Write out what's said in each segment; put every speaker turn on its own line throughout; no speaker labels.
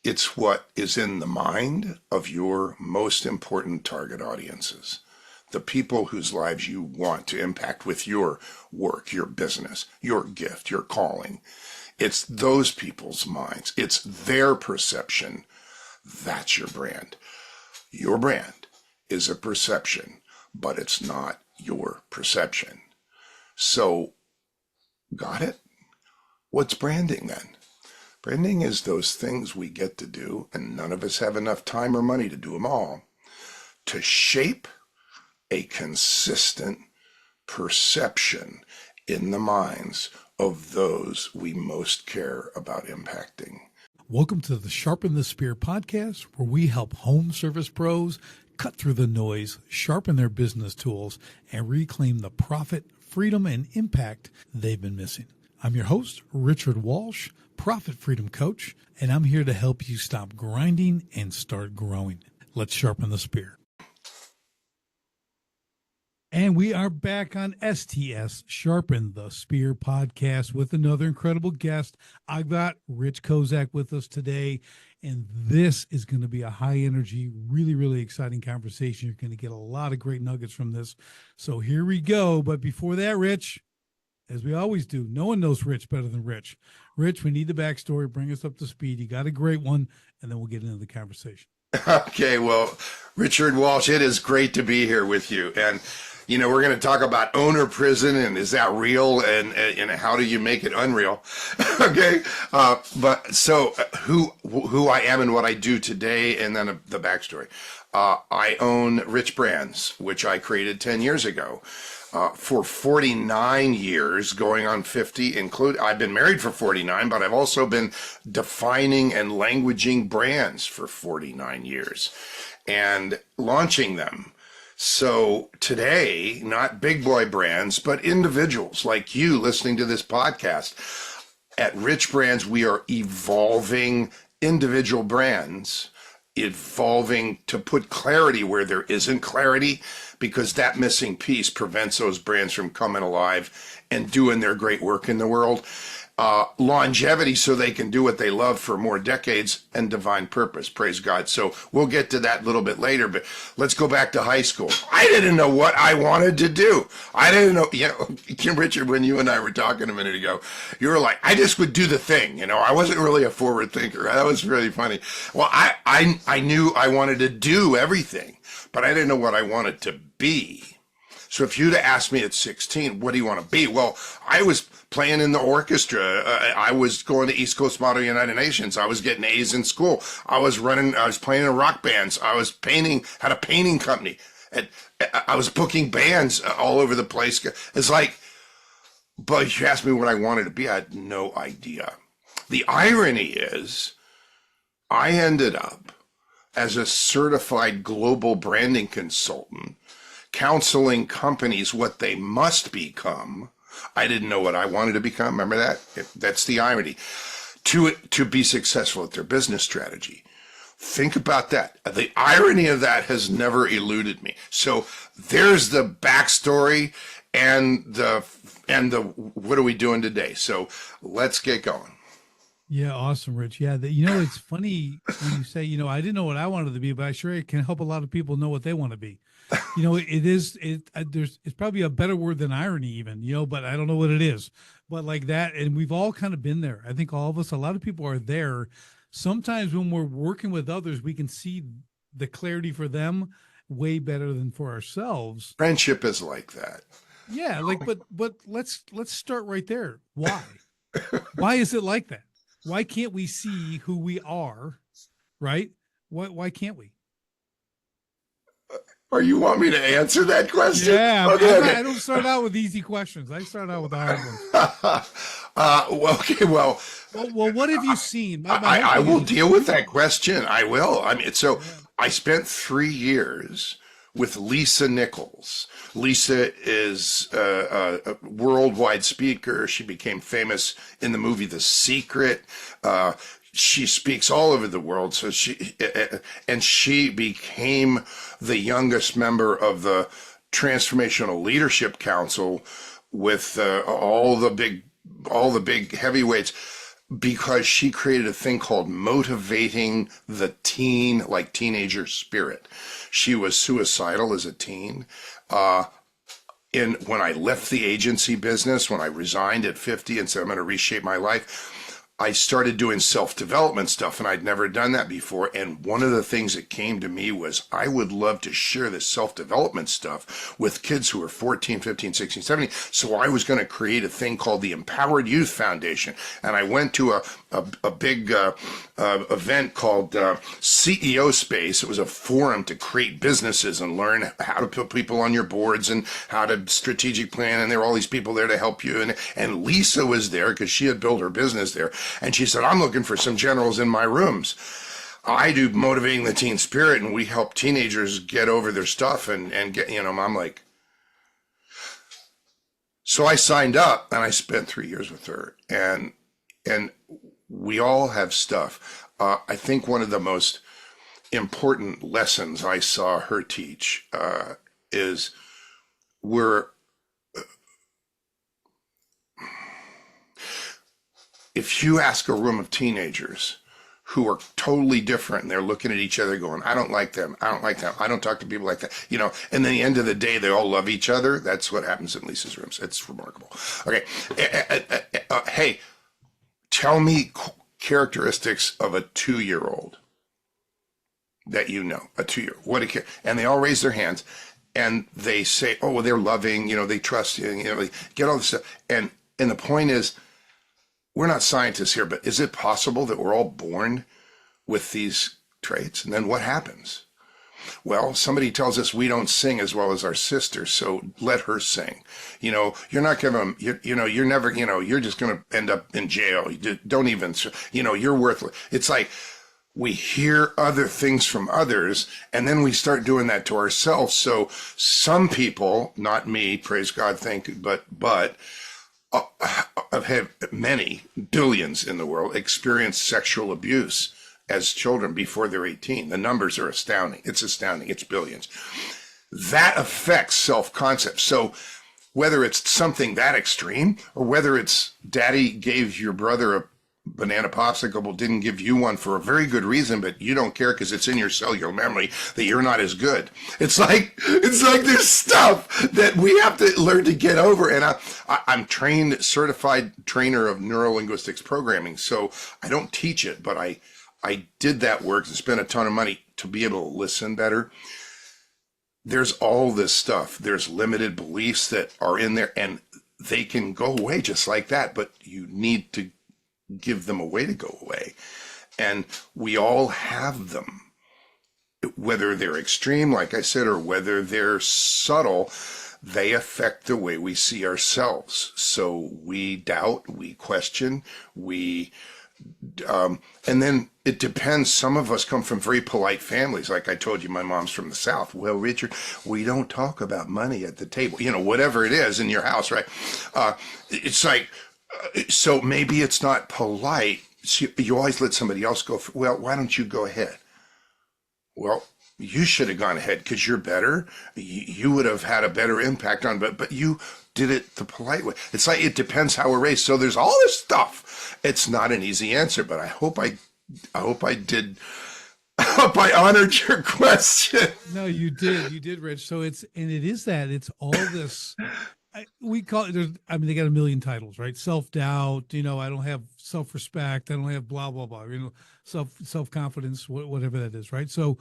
It's what is in the mind of your most important target audiences, the people whose lives you want to impact with your work, your business, your gift, your calling. It's those people's minds. It's their perception. That's your brand. Your brand is a perception, but it's not your perception. So, got it? What's branding then? Branding is those things we get to do, and none of us have enough time or money to do them all, to shape a consistent perception in the minds of those we most care about impacting.
Welcome to the Sharpen the Spear podcast, where we help home service pros cut through the noise, sharpen their business tools, and reclaim the profit, freedom, and impact they've been missing. I'm your host, Richard Walsh, Profit Freedom Coach, and I'm here to help you stop grinding and start growing. Let's sharpen the spear. And we are back on STS Sharpen the Spear podcast with another incredible guest. I've got Rich Kozak with us today, and this is going to be a high energy, really, really exciting conversation. You're going to get a lot of great nuggets from this. So here we go. But before that, Rich, as we always do, no one knows Rich better than Rich. Rich, we need the backstory. Bring us up to speed. You got a great one, and then we'll get into the conversation.
Okay, well, Richard Walsh, it is great to be here with you. And we're going to talk about owner prison and is that real and how do you make it unreal? Okay. But so who I am and what I do today, and then the backstory. I own Rich Brands, which I created 10 years ago. For 49 years, going on 50, I've been married for 49, but I've also been defining and languaging brands for 49 years and launching them. So today, not big boy brands, but individuals like you listening to this podcast. At Rich Brands, we are evolving individual brands, evolving to put clarity where there isn't clarity, because that missing piece prevents those brands from coming alive and doing their great work in the world. Longevity, so they can do what they love for more decades, and divine purpose. Praise God. So we'll get to that a little bit later, but let's go back to high school. I didn't know what I wanted to do. I didn't know, Richard, when you and I were talking a minute ago, you were like, I just would do the thing. I wasn't really a forward thinker. That was really funny. Well, I knew I wanted to do everything, but I didn't know what I wanted to be. So if you'd asked me at 16, what do you want to be? Well, I was playing in the orchestra. I was going to East Coast Model United Nations. I was getting A's in school. I was playing in rock bands. I was had a painting company. And I was booking bands all over the place. It's like, but if you asked me what I wanted to be, I had no idea. The irony is, I ended up as a certified global branding consultant, counseling companies what they must become. I didn't know what I wanted to become. Remember that? That's the irony. To be successful at their business strategy. Think about that. The irony of that has never eluded me. So there's the backstory and the what are we doing today? So let's get going.
Yeah, awesome, Rich. Yeah, it's funny when you say, I didn't know what I wanted to be, but I sure can help a lot of people know what they want to be. It's probably a better word than irony even, but I don't know what it is. But like that, and we've all kind of been there. I think all of us, a lot of people are there. Sometimes when we're working with others, we can see the clarity for them way better than for ourselves.
Friendship is like that.
Yeah, but let's start right there. Why? Why is it like that? Why can't we see who we are, right? Why can't we?
Or you want me to answer that question?
Yeah,
okay.
I don't start out with easy questions. I start out with the hard ones.
Well,
what have you seen?
I will deal with that question. I will. I spent 3 years with Lisa Nichols. Lisa is a worldwide speaker. She became famous in the movie The Secret. She speaks all over the world. So she became the youngest member of the Transformational Leadership Council with all the big heavyweights. because she created a thing called motivating the teen, like teenager spirit. She was suicidal as a teen. When I left the agency business, when I resigned at 50 and said, I'm going to reshape my life, I started doing self-development stuff, and I'd never done that before. And one of the things that came to me was I would love to share this self-development stuff with kids who are 14, 15, 16, 17. So I was going to create a thing called the Empowered Youth Foundation. And I went to a big event called CEO Space. It was a forum to create businesses and learn how to put people on your boards and how to strategic plan. And there were all these people there to help you. And Lisa was there because she had built her business there. And she said, I'm looking for some generals in my rooms. I do motivating the teen spirit, and we help teenagers get over their stuff and get, I'm like, so I signed up and I spent 3 years with her, and we all have stuff. I think one of the most important lessons I saw her teach is if you ask a room of teenagers who are totally different and they're looking at each other going, I don't like them, I don't like them, I don't talk to people like that, and then the end of the day, they all love each other. That's what happens in Lisa's rooms. It's remarkable. Okay. Hey, tell me characteristics of a 2-year-old that a 2-year-old. And they all raise their hands and they say, oh, well, they're loving, they trust you, they get all this stuff. And the point is, we're not scientists here, but is it possible that we're all born with these traits? And then what happens? Well, somebody tells us we don't sing as well as our sister, so let her sing. You're not going to, you're never, you're just going to end up in jail. Don't even, you're worthless. It's like we hear other things from others, and then we start doing that to ourselves. So some people, not me, praise God, but I've had many, billions in the world, experience sexual abuse as children before they're 18. The numbers are astounding. It's astounding. It's billions. That affects self-concept. So whether it's something that extreme or whether it's daddy gave your brother a banana popsicle but didn't give you one for a very good reason, but you don't care because it's in your cellular memory that you're not as good. It's like there's stuff that we have to learn to get over. And I'm certified trainer of neuro-linguistics programming, so I don't teach it, but I did that work and spent a ton of money to be able to listen better. There's all this stuff. There's limited beliefs that are in there, and they can go away just like that, but you need to give them a way to go away. And we all have them, whether they're extreme, like I said, or whether they're subtle. They affect the way we see ourselves. So we doubt, we question, and then it depends. Some of us come from very polite families. Like I told you, my mom's from the South. Well, Richard, we don't talk about money at the table, whatever it is in your house, right? It's like, so maybe it's not polite. So you always let somebody else go. Well, why don't you go ahead? Well, you should have gone ahead because you're better. You would have had a better impact on, but you did it the polite way. It's like, it depends how we're raised. So there's all this stuff. It's not an easy answer, but I hope I honored your question.
No, you did, Rich. So it is all this. We call it, they got a million titles, right? Self-doubt, I don't have self-respect, I don't have blah, blah, blah, self-confidence, whatever that is, right? So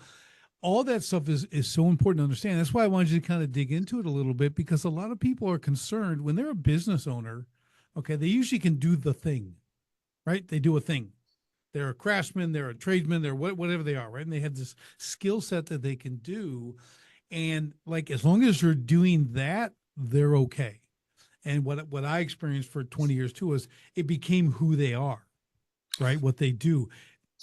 all that stuff is so important to understand. That's why I wanted you to kind of dig into it a little bit, because a lot of people are concerned when they're a business owner, okay, they usually can do the thing, right? They do a thing. They're a craftsman, they're a tradesman, they're whatever they are, right? And they have this skill set that they can do. And like, as long as you're doing that, they're okay. And what I experienced for 20 years too is it became who they are, right? What they do.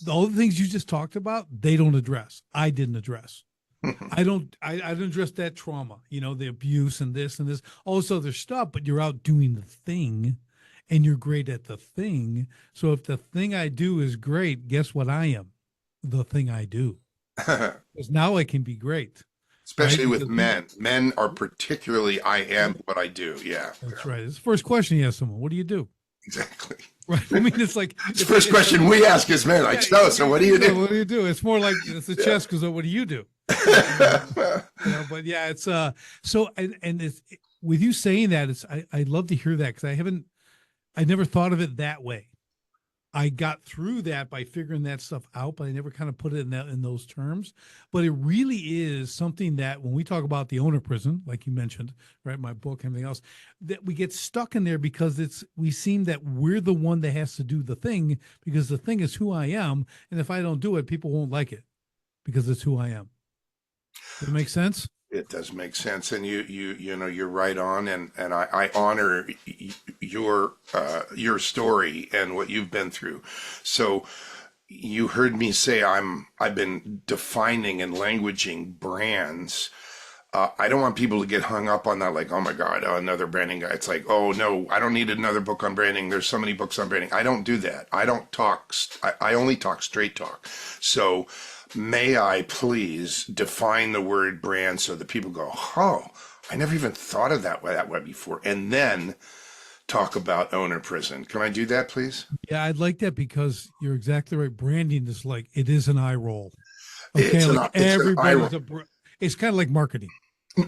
All the things you just talked about, they don't address. I didn't address. I didn't address that trauma, the abuse and this, all this other stuff, but you're out doing the thing and you're great at the thing. So if the thing I do is great, guess what I am? The thing I do. Because now I can be great.
Especially right? With men. Men are particularly, I am what I do. Yeah.
That's right. It's the first question you ask someone, what do you do?
exactly.
Right. I mean, it's like
It's the first question we ask is men, like, so what do you do?
What do you do? It's more like it's the chess because what do you do? But yeah, it's so and it's with you saying that I'd love to hear that because I never thought of it that way. I got through that by figuring that stuff out, but I never kind of put it in those terms. But it really is something that when we talk about the owner prison, like you mentioned, right, my book, and everything else, that we get stuck in there because we seem that we're the one that has to do the thing because the thing is who I am, and if I don't do it, people won't like it because it's who I am. Does it make sense?
It does make sense, and you're right on, and I honor your story and what you've been through. So you heard me say I've been defining and languaging brands. I don't want people to get hung up on that, like, oh my God, another branding guy. It's like, oh no, I don't need another book on branding. There's so many books on branding. I don't do that. I don't talk. I only talk straight talk. So may I please define the word brand so that people go, oh, I never even thought of that way before, and then talk about owner prison. Can I do that, please?
Yeah, I'd like that because you're exactly right. Branding is like it is an eye roll. Okay, it's kind of like marketing.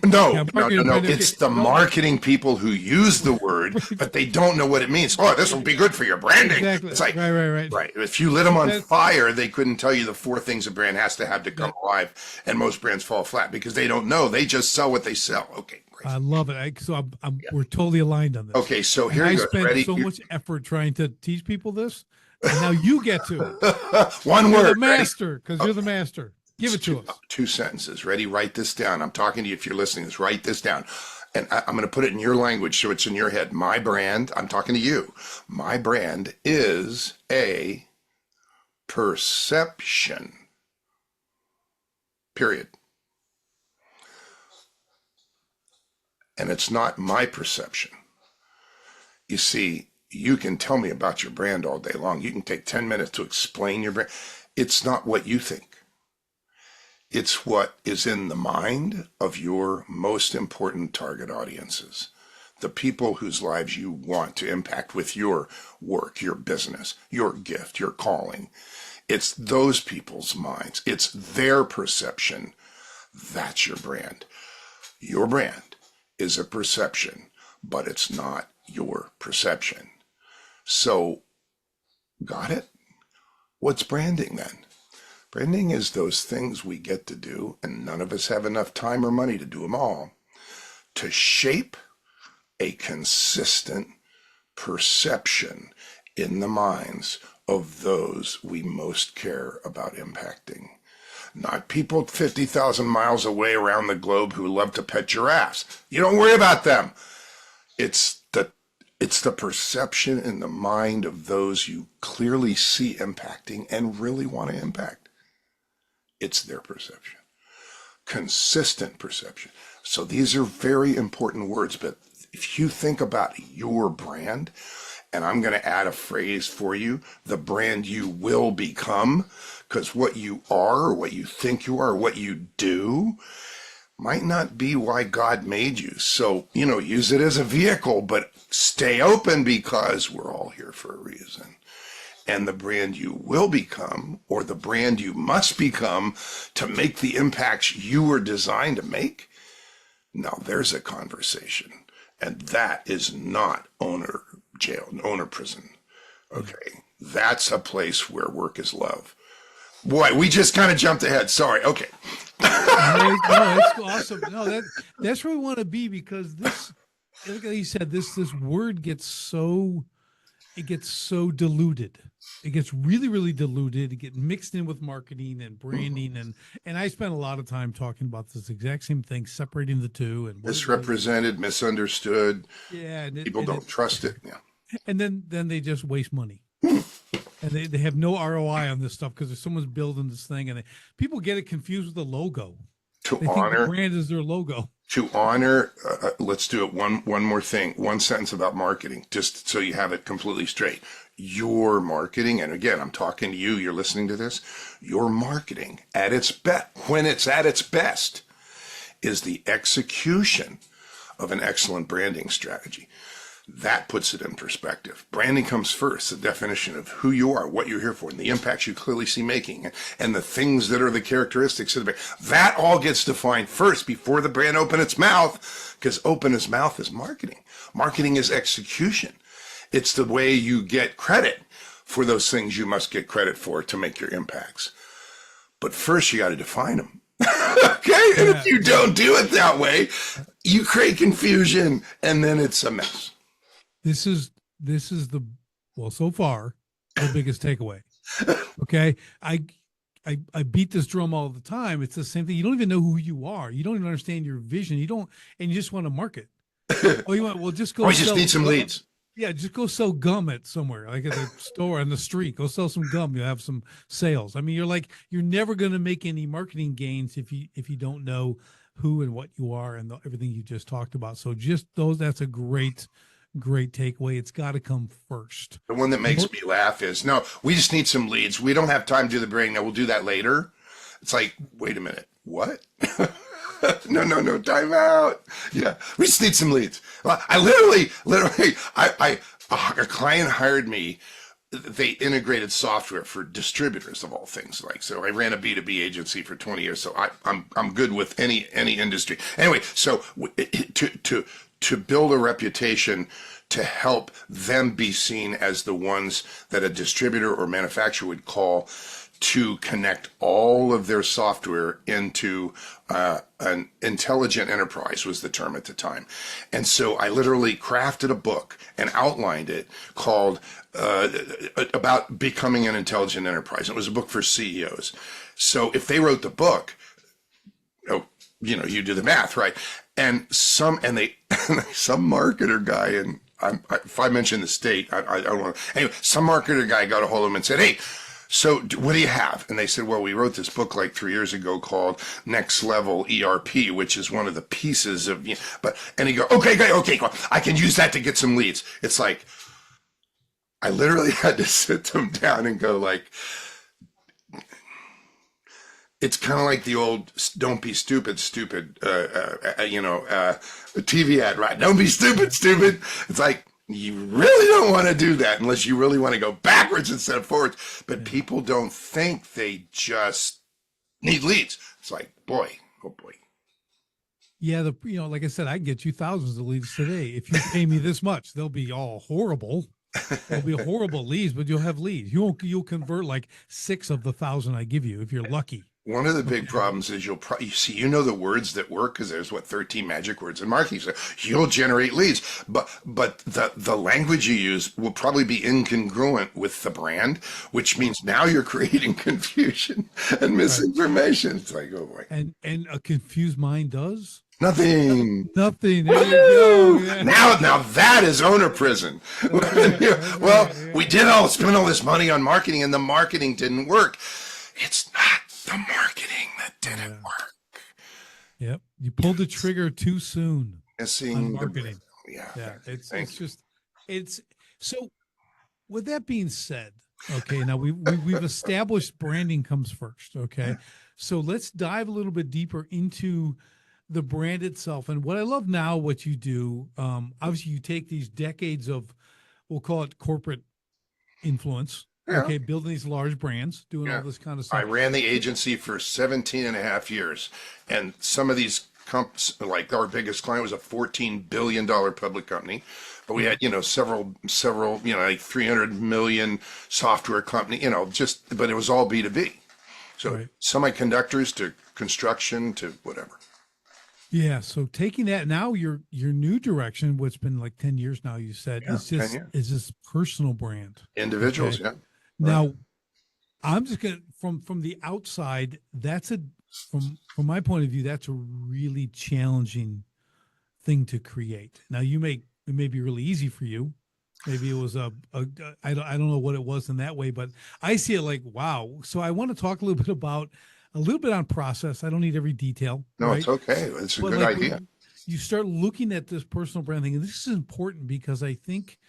No,
Yeah,
no, no, no.
marketing,
It's the marketing people who use the word, but they don't know what it means. Oh, this will be good for your branding.
Exactly.
It's like,
right.
right. If you lit them on fire, they couldn't tell you the 4 things a brand has to have to come alive. And most brands fall flat because they don't know. They just sell what they sell. Okay, great.
I love it. We're totally aligned on this.
Okay, so here
I
you go.
spent so much effort trying to teach people this, and now you get to
one
you're
word.
the master, because you're the master. Give it to us.
2 sentences. Ready? Write this down. I'm talking to you. If you're listening, just write this down. And I'm going to put it in your language so it's in your head. My brand, I'm talking to you. My brand is a perception. Period. And it's not my perception. You see, you can tell me about your brand all day long. You can take 10 minutes to explain your brand. It's not what you think. It's what is in the mind of your most important target audiences, the people whose lives you want to impact with your work, your business, your gift, your calling. It's those people's minds. It's their perception. That's your brand. Your brand is a perception, but it's not your perception. So, got it? What's branding then? Branding is those things we get to do, and none of us have enough time or money to do them all, to shape a consistent perception in the minds of those we most care about impacting. Not people 50,000 miles away around the globe who love to pet giraffes. You don't worry about them. It's the perception in the mind of those you clearly see impacting and really want to impact. It's their perception. Consistent perception. So these are very important words, but if you think about your brand, and I'm going to add a phrase for you, the brand you will become, because what you are, or what you think you are, or what you do, might not be why God made you. So, use it as a vehicle, but stay open because we're all here for a reason. And the brand you will become, or the brand you must become to make the impacts you were designed to make, now there's a conversation. And that is not owner jail, owner prison. Okay, that's a place where work is love. Boy, we just kind of jumped ahead. Sorry. Okay.
No, it's awesome. No, that's where we want to be because this, like you said, this word gets so diluted. It gets really, really diluted. It gets mixed in with marketing and branding, and I spent a lot of time talking about this exact same thing, separating the two and
misrepresented, misunderstood.
Yeah, and
people don't trust it. Yeah,
and then they just waste money, and they have no ROI on this stuff because if someone's building this thing, and people get it confused with the logo. They think the brand is their logo.
To honor, let's do it. One more thing. One sentence about marketing, just so you have it completely straight. Your marketing, and again, I'm talking to you, you're listening to this, your marketing at its best, when it's at its best, is the execution of an excellent branding strategy. that puts it in perspective. Branding comes first, the definition of who you are, what you're here for, and the impacts you clearly see making, and the things that are the characteristics of the brand. That all gets defined first before the brand opens its mouth, because open its mouth is marketing. Marketing is execution. It's the way you get credit for those things you must get credit for to make your impacts. But first you got to define them. Okay? And if you don't do it that way, you create confusion, and then it's a mess.
This is so far the biggest takeaway. Okay. I beat this drum all the time. It's the same thing. You don't even know who you are. You don't even understand your vision. And you just want to market. Just go.
We just need some leads.
Yeah, just go sell gum at somewhere, like at the store on the street. Go sell some gum. You'll have some sales. I mean, you're never going to make any marketing gains if you don't know who and what you are and everything you just talked about. So that's a great takeaway. It's got to come first.
The one that makes me laugh is, no, we just need some leads. We don't have time to do the branding. No, we'll do that later. It's like, wait a minute, what? No, time out. Yeah, we just need some leads. I literally, a client hired me. They integrated software for distributors of all things. So I ran a B2B agency for 20 years. So I'm good with any industry. Anyway, so to build a reputation to help them be seen as the ones that a distributor or manufacturer would call to connect all of their software into an intelligent enterprise was the term at the time. And so I literally crafted a book and outlined it called about becoming an intelligent enterprise. It was a book for CEOs. So if they wrote the book, you do the math, right? And some marketer guy, and if I mention the state, I don't want to. Anyway, some marketer guy got a hold of him and said, "Hey, so what do you have?" And they said, "Well, we wrote this book like 3 years ago called Next Level ERP, which is one of the pieces of." And he go, "Okay, cool. I can use that to get some leads." It's like I literally had to sit them down and go like. It's kind of like the old "Don't be stupid," TV ad, right? Don't be stupid. It's like, you really don't want to do that unless you really want to go backwards instead of forwards. But people don't think, they just need leads. It's like, oh boy.
Yeah, like I said, I can get you thousands of leads today. If you pay me this much, they'll be all horrible. They'll be horrible leads, but you'll have leads. You'll convert like 6 of the 1,000 I give you if you're lucky.
One of the big problems is you see the words that work, because there's 13 magic words in marketing. So you'll generate leads, but the language you use will probably be incongruent with the brand, which means now you're creating confusion and misinformation. It's like, oh boy.
And a confused mind does
nothing.
There you go. Yeah.
Now that is owner prison. We did spend all this money on marketing, and the marketing didn't work. It's not the marketing that didn't work.
Yep. You pulled the trigger too soon.
On
marketing.
Yeah.
It's so with that being said, okay, now we've established branding comes first. Okay. So let's dive a little bit deeper into the brand itself. And what I love now, what you do, obviously you take these decades of, we'll call it corporate influence. Yeah. Okay, building these large brands, doing all this kind of stuff.
I ran the agency for 17 and a half years. And some of these like our biggest client was a $14 billion public company. But we had, several, like 300 million software company, but it was all B2B. So semiconductors to construction to whatever.
Yeah. So taking that now, your new direction, what's been like 10 years now, you said, is this personal brand.
Individuals, yeah.
Now, I'm just gonna from the outside. From my point of view, that's a really challenging thing to create. Now, it may be really easy for you. Maybe it was I don't know what it was in that way, but I see it like, wow. So I want to talk a little bit on process. I don't need every detail.
No, right? It's okay. It's a good idea.
You start looking at this personal brand thing, and this is important because I think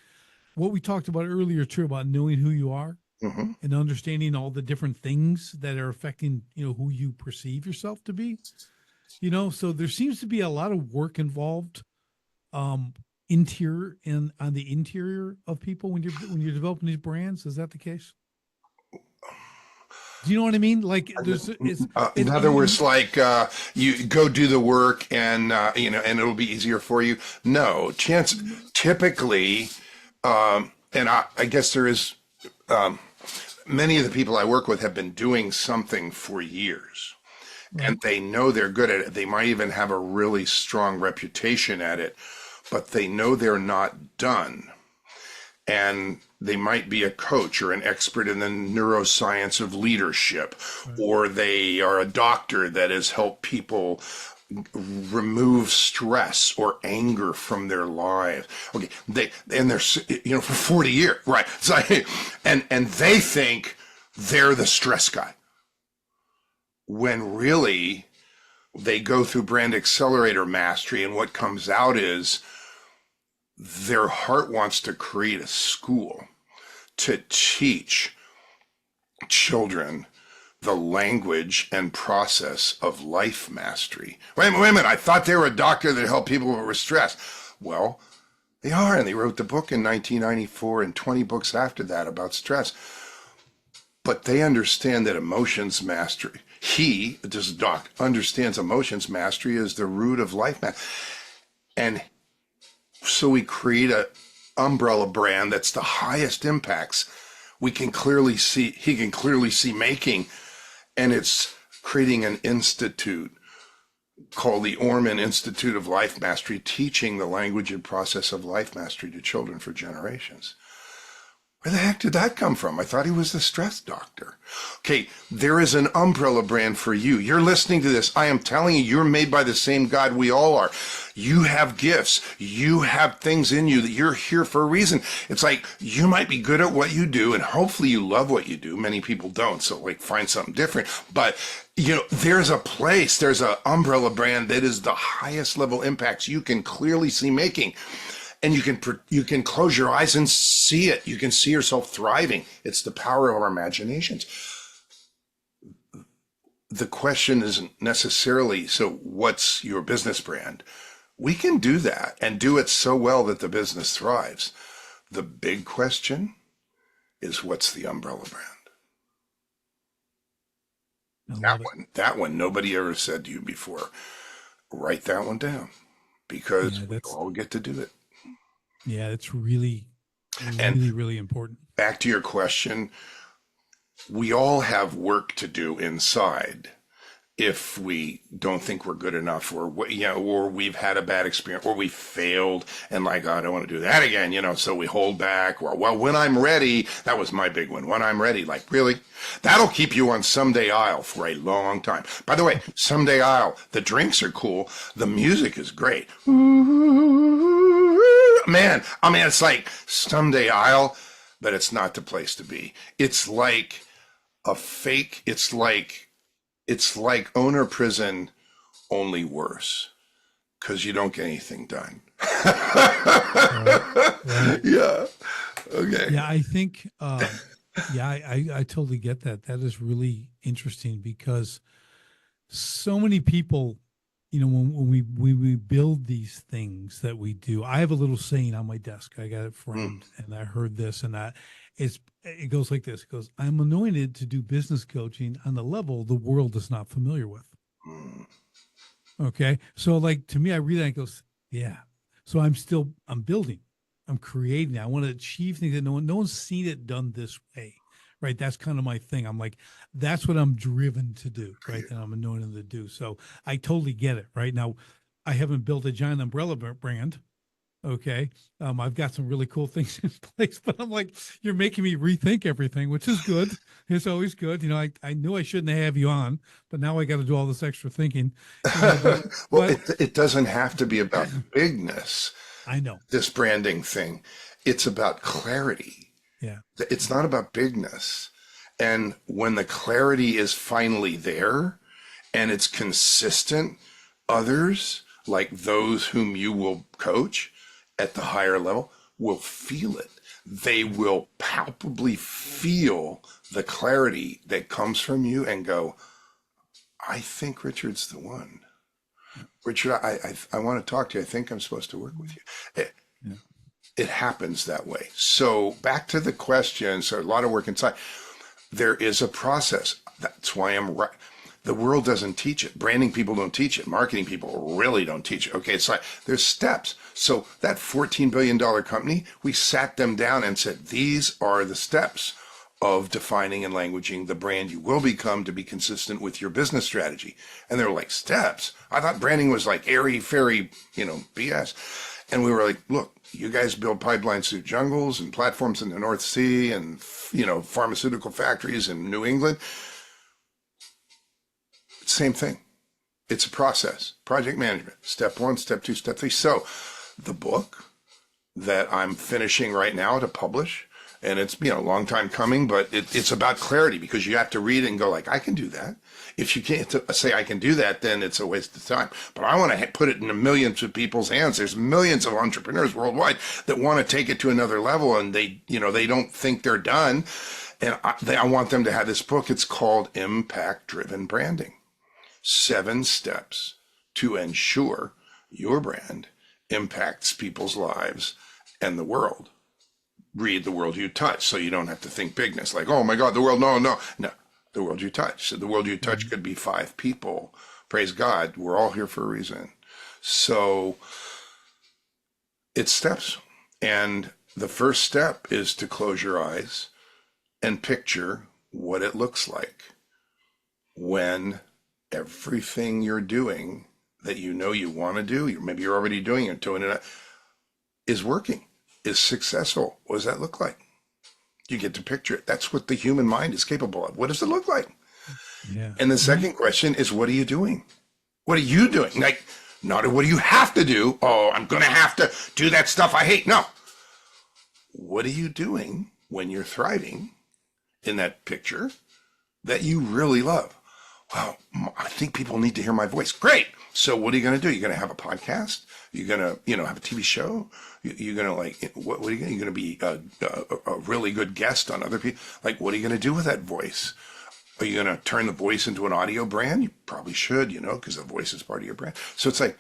what we talked about earlier too, about knowing who you are. Mm-hmm. And understanding all the different things that are affecting, who you perceive yourself to be, so there seems to be a lot of work involved. on the interior of people when you're developing these brands? Is that the case? Do you know what I mean? Like there's
In other words, like you go do the work and and it'll be easier for you. No, typically, and I guess there is. Many of the people I work with have been doing something for years, and they know they're good at it. They might even have a really strong reputation at it, but they know they're not done. And they might be a coach or an expert in the neuroscience of leadership, or they are a doctor that has helped people remove stress or anger from their lives. Okay, they're for 40 years, right? So and they think they're the stress guy, when really they go through brand accelerator mastery, and what comes out is their heart wants to create a school to teach children the language and process of life mastery. Wait a minute, I thought they were a doctor that helped people with stress. Well, they are, and they wrote the book in 1994 and 20 books after that about stress. But they understand that emotions mastery, this doc, understands emotions mastery is the root of life mastery. And so we create a umbrella brand that's the highest impacts he can clearly see making. And it's creating an institute called the Orman Institute of Life Mastery, teaching the language and process of life mastery to children for generations. Where the heck did that come from? I thought he was the stress doctor. Okay, there is an umbrella brand for you. You're listening to this. I am telling you, you're made by the same God we all are. You have gifts. You have things in you that you're here for a reason. It's like you might be good at what you do, and hopefully you love what you do. Many people don't, so like find something different. But there's a place, there's an umbrella brand that is the highest level impacts you can clearly see making. And you can close your eyes and see it. You can see yourself thriving. It's the power of our imaginations. The question isn't necessarily, so what's your business brand? We can do that and do it so well that the business thrives. The big question is, what's the umbrella brand? That one nobody ever said to you before. Write that one down, because we all get to do it.
Yeah, it's really important.
Back to your question, we all have work to do inside if we don't think we're good enough, or we've had a bad experience, or we failed and I don't want to do that again, so we hold back. Or, well, when I'm ready, that was my big one. When I'm ready, really? That'll keep you on Someday Isle for a long time. By the way, Someday Isle, the drinks are cool. The music is great. Man, it's like Someday Isle, but it's not the place to be. It's like a fake, it's like owner prison, only worse, because you don't get anything done. Right. Yeah. Okay.
Yeah, I think, I totally get that. That is really interesting, because so many people, when we build these things that we do, I have a little saying on my desk. I got it framed, and I heard this and that. It goes like this. It goes, I'm anointed to do business coaching on the level the world is not familiar with. Okay. So like, to me, I read that and it goes, yeah. So I'm building, I'm creating. I want to achieve things that no one's seen it done this way. Right. That's kind of my thing. I'm like, that's what I'm driven to do. Right. And I'm anointed to do. So I totally get it. Right now, I haven't built a giant umbrella brand. Okay. I've got some really cool things in place, but I'm like, you're making me rethink everything, which is good. It's always good. I knew I shouldn't have you on, but now I got to do all this extra thinking.
It doesn't have to be about bigness.
I know.
This branding thing, it's about clarity.
Yeah.
It's not about bigness. And when the clarity is finally there and it's consistent, others, like those whom you will coach at the higher level, will feel it. They will palpably feel the clarity that comes from you and go, I think Richard's the one. Richard, I want to talk to you. I think I'm supposed to work with you.
Yeah.
It happens that way. So back to the question. So a lot of work inside. There is a process. That's why I'm right. The world doesn't teach it. Branding people don't teach it. Marketing people really don't teach it. Okay, it's like there's steps. So that $14 billion company, we sat them down and said, these are the steps of defining and languaging the brand you will become to be consistent with your business strategy. And they were like, steps? I thought branding was like airy fairy, BS. And we were like, look, you guys build pipelines through jungles and platforms in the North Sea and, pharmaceutical factories in New England. Same thing. It's a process. Project management. Step 1, step 2, step 3. So the book that I'm finishing right now to publish, and it's, a long time coming, but it's about clarity, because you have to read it and go like, I can do that. If you can't say I can do that, then it's a waste of time. But I want to put it in millions of people's hands. There's millions of entrepreneurs worldwide that want to take it to another level, and they don't think they're done. And I want them to have this book. It's called Impact Driven Branding. 7 steps to ensure your brand impacts people's lives and the world. Read The World You Touch, so you don't have to think bigness, like, oh my God, the world, no. The world you touch. So the world you touch could be 5 people. Praise God, we're all here for a reason. So it's steps. And the first step is to close your eyes and picture what it looks like when everything you're doing that you want to do, maybe you're already doing it, is working, is successful. What does that look like? You get to picture it. That's what the human mind is capable of. What does it look like?
Yeah.
And the second question is, what are you doing? What are you doing? Like, not what do you have to do? Oh, I'm going to have to do that stuff I hate. No. What are you doing when you're thriving in that picture that you really love? Well, I think people need to hear my voice. Great. So what are you going to do? You're going to have a podcast? You're going to, have a TV show? You're going to what are you going to be a really good guest on other people? Like, what are you going to do with that voice? Are you going to turn the voice into an audio brand? You probably should, because the voice is part of your brand. So it's like,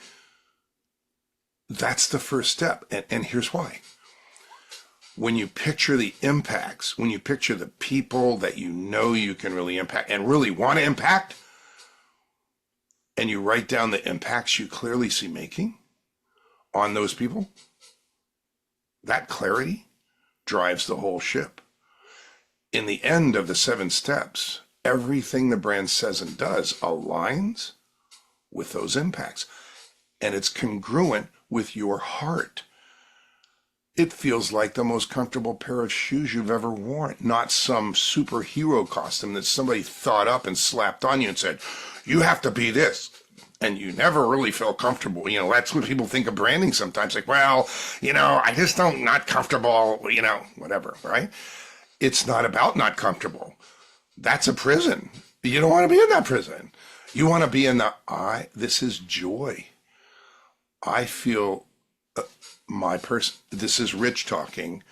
that's the first step. And here's why. When you picture the impacts, when you picture the people that you can really impact and really want to impact, and you write down the impacts you clearly see making on those people, that clarity drives the whole ship. In the end of the 7 steps, everything the brand says and does aligns with those impacts, and it's congruent with your heart. It feels like the most comfortable pair of shoes you've ever worn, not some superhero costume that somebody thought up and slapped on you and said, you have to be this. And you never really feel comfortable. That's what people think of branding sometimes. Like, well, I just don't not comfortable, whatever, right? It's not about not comfortable. That's a prison. You don't want to be in that prison. You want to be in this is joy. I feel this is Rich talking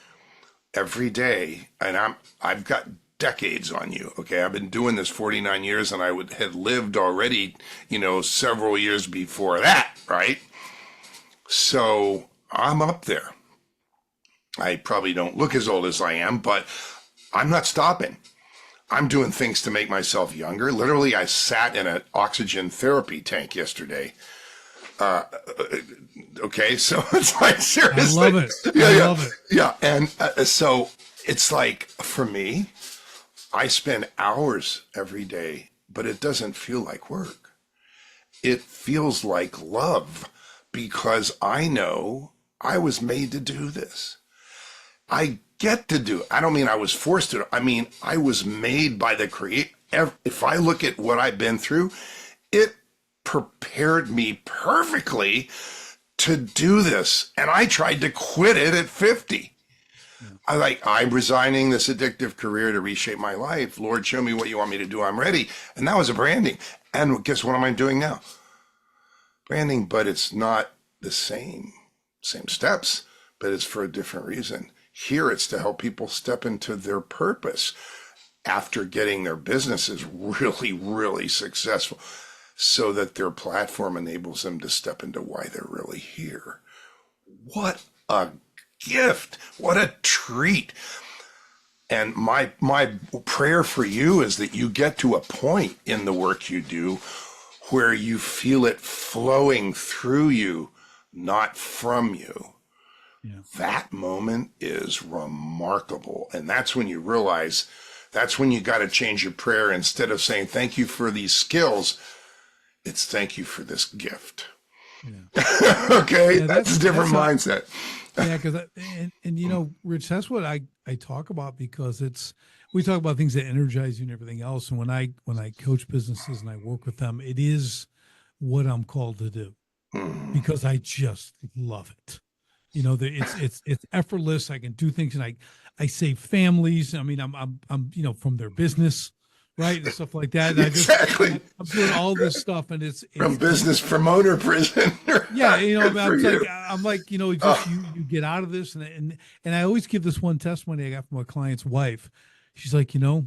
every day, and I've got decades on you. Okay. I've been doing this 49 years, and I had lived already, several years before that. Right. So I'm up there. I probably don't look as old as I am, but I'm not stopping. I'm doing things to make myself younger. Literally, I sat in an oxygen therapy tank yesterday. Okay, so it's like, seriously.
I love it. I love it.
Yeah, and so it's like, for me, I spend hours every day, but it doesn't feel like work. It feels like love, because I know I was made to do this. I get to do it. I don't mean I was forced to. I mean, I was made by the Creator. If I look at what I've been through, it prepared me perfectly to do this. And I tried to quit it at 50. I'm resigning this addictive career to reshape my life. Lord, show me what you want me to do. I'm ready. And that was a branding. And guess what am I doing now? Branding, but it's not the same steps, but it's for a different reason. Here it's to help people step into their purpose after getting their businesses really, really successful, so that their platform enables them to step into why they're really here. What a gift. What a treat. And my prayer for you is that you get to a point in the work you do where you feel it flowing through you, not from you.
Yeah.
That moment is remarkable. And that's when you realize that's when you got to change your prayer. Instead of saying, thank you for these skills, it's thank you for this gift.
Yeah.
Okay.
Yeah,
That's a different mindset.
Yeah, because and you know, Rich, that's what I talk about, because we talk about things that energize you and everything else. And when I coach businesses and I work with them, it is what I'm called to do, because I just love it. You know, it's effortless. I can do things, and I save families. I mean, I'm you know, from their business, right, and stuff like that. And
Exactly.
I'm doing all this stuff, and it's
From business from owner prison.
yeah, you know,
Good
I'm like, you know, just you get out of this, and I always give this one testimony I got from a client's wife. She's like, you know,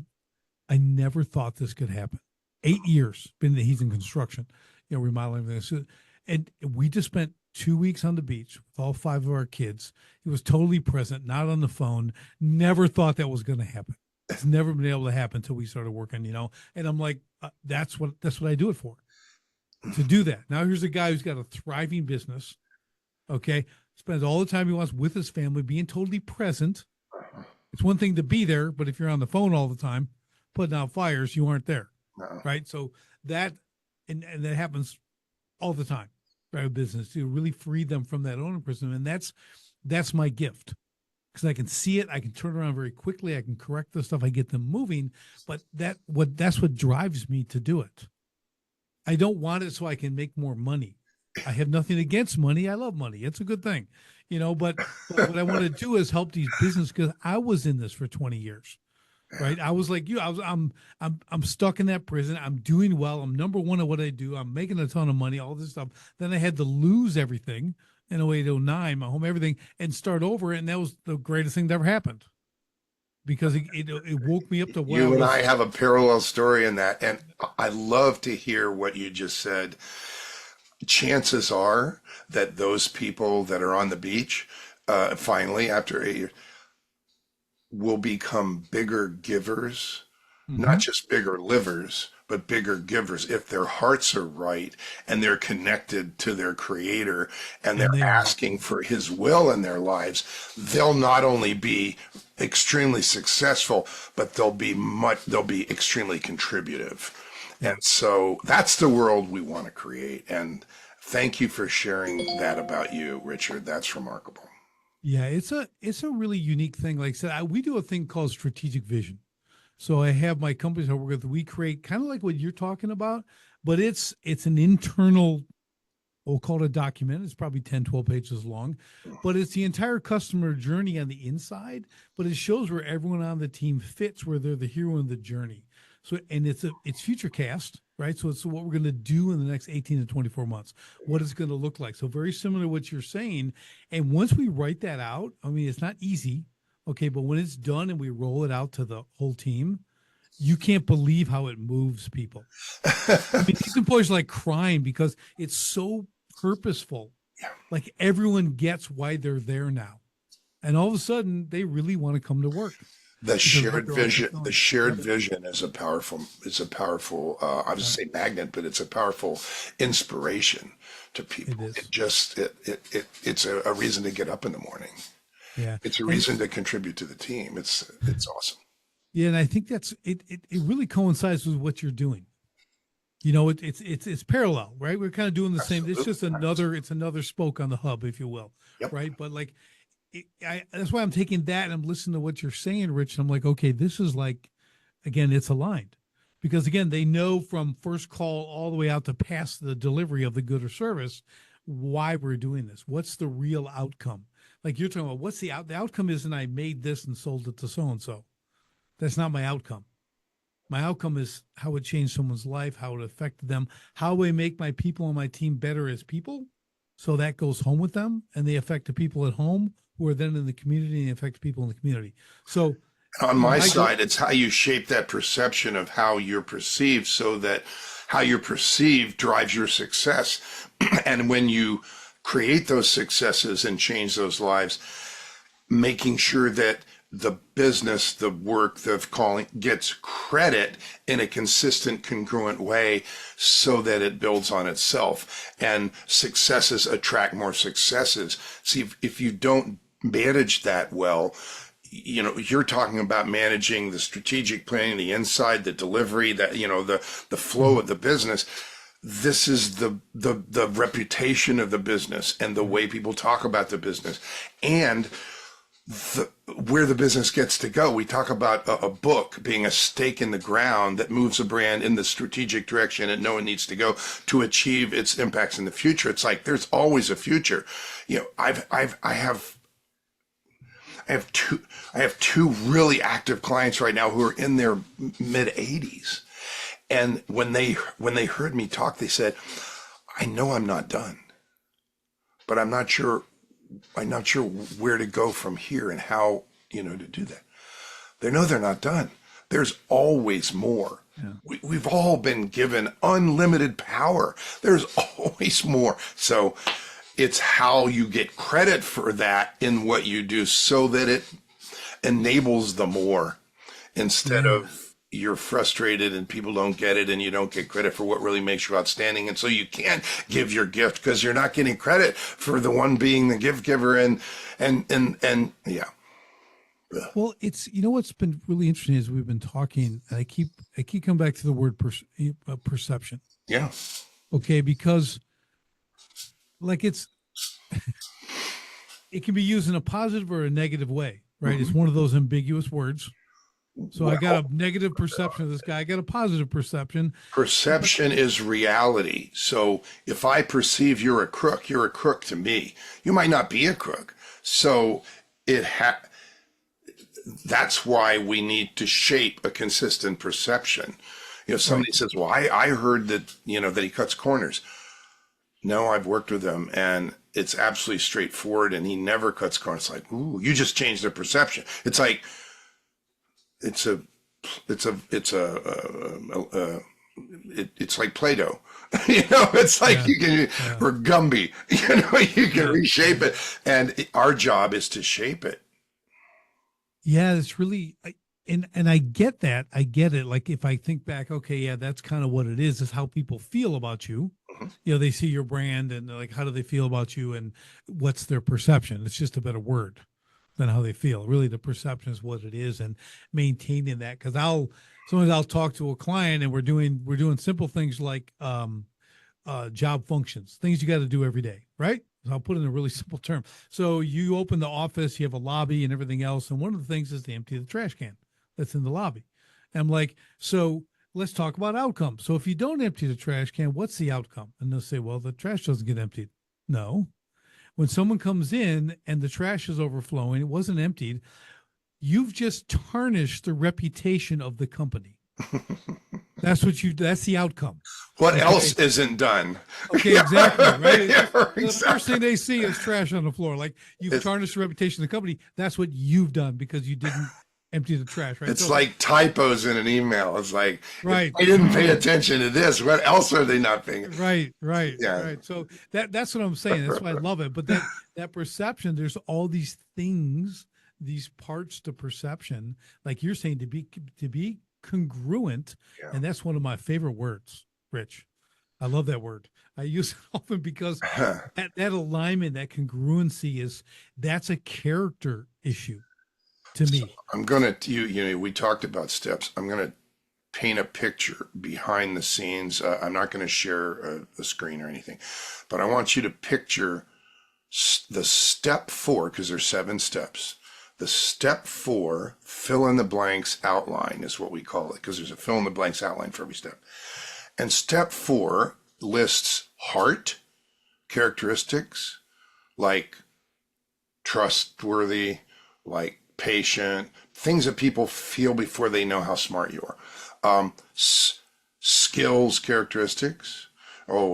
I never thought this could happen. 8 years, he's in construction, you know, remodeling everything. So, and we just spent 2 weeks on the beach with all 5 of our kids. He was totally present, not on the phone. Never thought that was going to happen. It's never been able to happen until we started working, you know. And I'm like, that's what I do it for, to do that. Now here's a guy who's got a thriving business. Okay, spends all the time he wants with his family, being totally present. It's one thing to be there, but if you're on the phone all the time, putting out fires, you aren't there,
No.
right? So that, and that happens all the time, right? With business, to really free them from that owner prison, and that's my gift, because I can see it, I can turn around very quickly, I can correct the stuff, I get them moving. But that's what drives me to do it. I don't want it so I can make more money. I have nothing against money. I love money. It's a good thing, you know, but what I want to do is help these businesses, because I was in this for 20 years, right? I was like you, I'm stuck in that prison. I'm doing well. I'm number one at what I do. I'm making a ton of money, all this stuff. Then I had to lose everything in 08, 09, my home, everything, and start over. And that was the greatest thing that ever happened, because it woke me up to where
You and
was.
I have a parallel story in that. And I love to hear what you just said. Chances are that those people that are on the beach, finally, after 8 years, will become bigger givers, not just bigger livers, but bigger givers if their hearts are right and they're connected to their creator and
And they
they're
are.
asking for his will in their lives. They'll not only be extremely successful, but they'll be extremely contributive. And so that's the world we want to create. And thank you for sharing that about you, Richard. That's remarkable.
Yeah, it's a really unique thing. Like I said, we do a thing called strategic vision. So I have my companies I work with. We create kind of like what you're talking about, but it's an internal, we'll call it a document. It's probably 10, 12 pages long, but it's the entire customer journey on the inside. But it shows where everyone on the team fits, where they're the hero in the journey. So, and it's future cast, right? So it's what we're going to do in the next 18 to 24 months, what it's going to look like. So very similar to what you're saying. And once we write that out, I mean, it's not easy. Okay. But when it's done and we roll it out to the whole team, you can't believe how it moves people. I mean, these employees are like crying because it's so purposeful. Like everyone gets why they're there now. And all of a sudden they really want to come to work.
The shared
they're all
vision,
fulfilling.
the shared vision is a powerful, I would say magnet, but it's a powerful inspiration to people.
It is.
It's a reason to get up in the morning.
Yeah.
It's a reason to contribute to the team. It's awesome.
Yeah, and I think that's it. It really coincides with what you're doing. You know, it's parallel, right? We're kind of doing the same. It's just another spoke on the hub, if you will,
Yep.
right? But like, that's why I'm taking that and I'm listening to what you're saying, Rich. And I'm like, okay, this is like, again, it's aligned, because again, they know from first call all the way out to past the delivery of the good or service why we're doing this. What's the real outcome? Like you're talking about, what's the outcome isn't I made this and sold it to so and so. That's not my outcome. My outcome is how it changed someone's life, how it affected them, how I make my people on my team better as people. So that goes home with them, and they affect the people at home who are then in the community, and affect people in the community. So
On my side, it's how you shape that perception of how you're perceived, so that how you're perceived drives your success. And when you create those successes and change those lives, making sure that the business, the work, the calling gets credit in a consistent, congruent way so that it builds on itself. And successes attract more successes. See, if you don't manage that well, you're talking about managing the strategic planning, the inside, the delivery, that, the flow of the business. This is the reputation of the business and the way people talk about the business and where the business gets to go. We talk about a book being a stake in the ground that moves a brand in the strategic direction it know it needs to go to achieve its impacts in the future. It's like there's always a future. I have two really active clients right now who are in their mid 80s. And when they heard me talk, they said, I know I'm not done, but I'm not sure where to go from here and how, to do that. They know they're not done. There's always more. Yeah. We've all been given unlimited power. There's always more. So it's how you get credit for that in what you do so that it enables the more instead of you're frustrated and people don't get it and you don't get credit for what really makes you outstanding. And so you can't give your gift because you're not getting credit for the one being the gift giver and yeah.
Well, it's, what's been really interesting is we've been talking, and I keep coming back to the word perception.
Yeah.
Okay. Because like it can be used in a positive or a negative way, right? Mm-hmm. It's one of those ambiguous words. So I got a negative perception of this guy. I got a positive perception.
Perception is reality. So if I perceive you're a crook to me. You might not be a crook. So that's why we need to shape a consistent perception. Somebody says, well, I heard that, that he cuts corners. No, I've worked with him and it's absolutely straightforward and he never cuts corners. It's like, ooh, you just changed their perception. It's like, it's like Play-Doh, it's like you can, or Gumby, you can reshape it. And our job is to shape it.
Yeah, it's really, and I get that. I get it. Like if I think back, okay, yeah, that's kind of what it is how people feel about you. Mm-hmm. They see your brand and they're like, how do they feel about you? And what's their perception? It's just a better word than how they feel. Really, the perception is what it is, and maintaining that. Because sometimes I'll talk to a client, and we're doing simple things like job functions, things you got to do every day, right? So I'll put it in a really simple term. So you open the office, you have a lobby and everything else, and one of the things is to empty the trash can that's in the lobby. And I'm like, so let's talk about outcomes. So if you don't empty the trash can, what's the outcome? And they'll say, well, the trash doesn't get emptied. No. When someone comes in and the trash is overflowing, it wasn't emptied, you've just tarnished the reputation of the company. That's the outcome.
What else isn't done?
Okay, exactly, right?
Yeah,
exactly. The first thing they see is trash on the floor. Like you've tarnished the reputation of the company. That's what you've done because you didn't empty the trash, right?
It's like typos in an email. It's like,
right.
I didn't pay attention to this. What else are they not paying attention?
Right. So that's what I'm saying. That's why I love it. But that perception, there's all these things, these parts to perception, like you're saying, to be congruent. Yeah. And that's one of my favorite words, Rich. I love that word. I use it often because that alignment, that congruency that's a character issue. To me, so
I'm going to, we talked about steps. I'm going to paint a picture behind the scenes. I'm not going to share a screen or anything, but I want you to picture the step 4, because there's 7 steps. The step 4, fill in the blanks outline is what we call it, because there's a fill in the blanks outline for every step. And step 4 lists heart characteristics like trustworthy, like patient, things that people feel before they know how smart you are. Skills characteristics.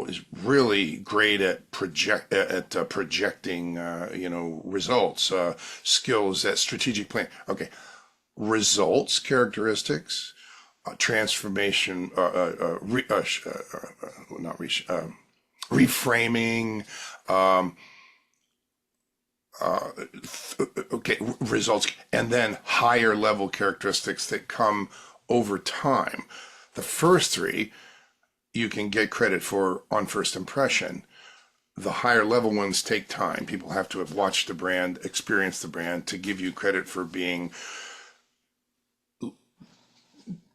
Is really great at projecting, results. Skills at strategic plan. Okay, results characteristics. Transformation. reframing, results, and then higher level characteristics that come over time. The first three you can get credit for on first impression. The higher level ones take time. People have to have watched the brand, experienced the brand to give you credit for being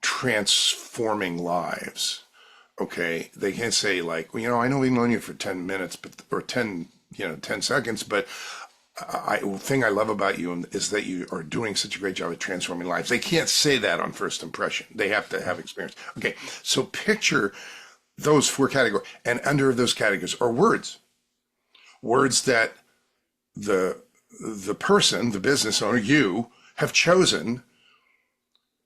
transforming lives. Okay, they can't say like, well, I know we've known you for 10 minutes, or 10 seconds, but the thing I love about you is that you are doing such a great job at transforming lives. They can't say that on first impression. They have to have experience. Okay, so picture those four categories, and under those categories are words that the person, the business owner, you have chosen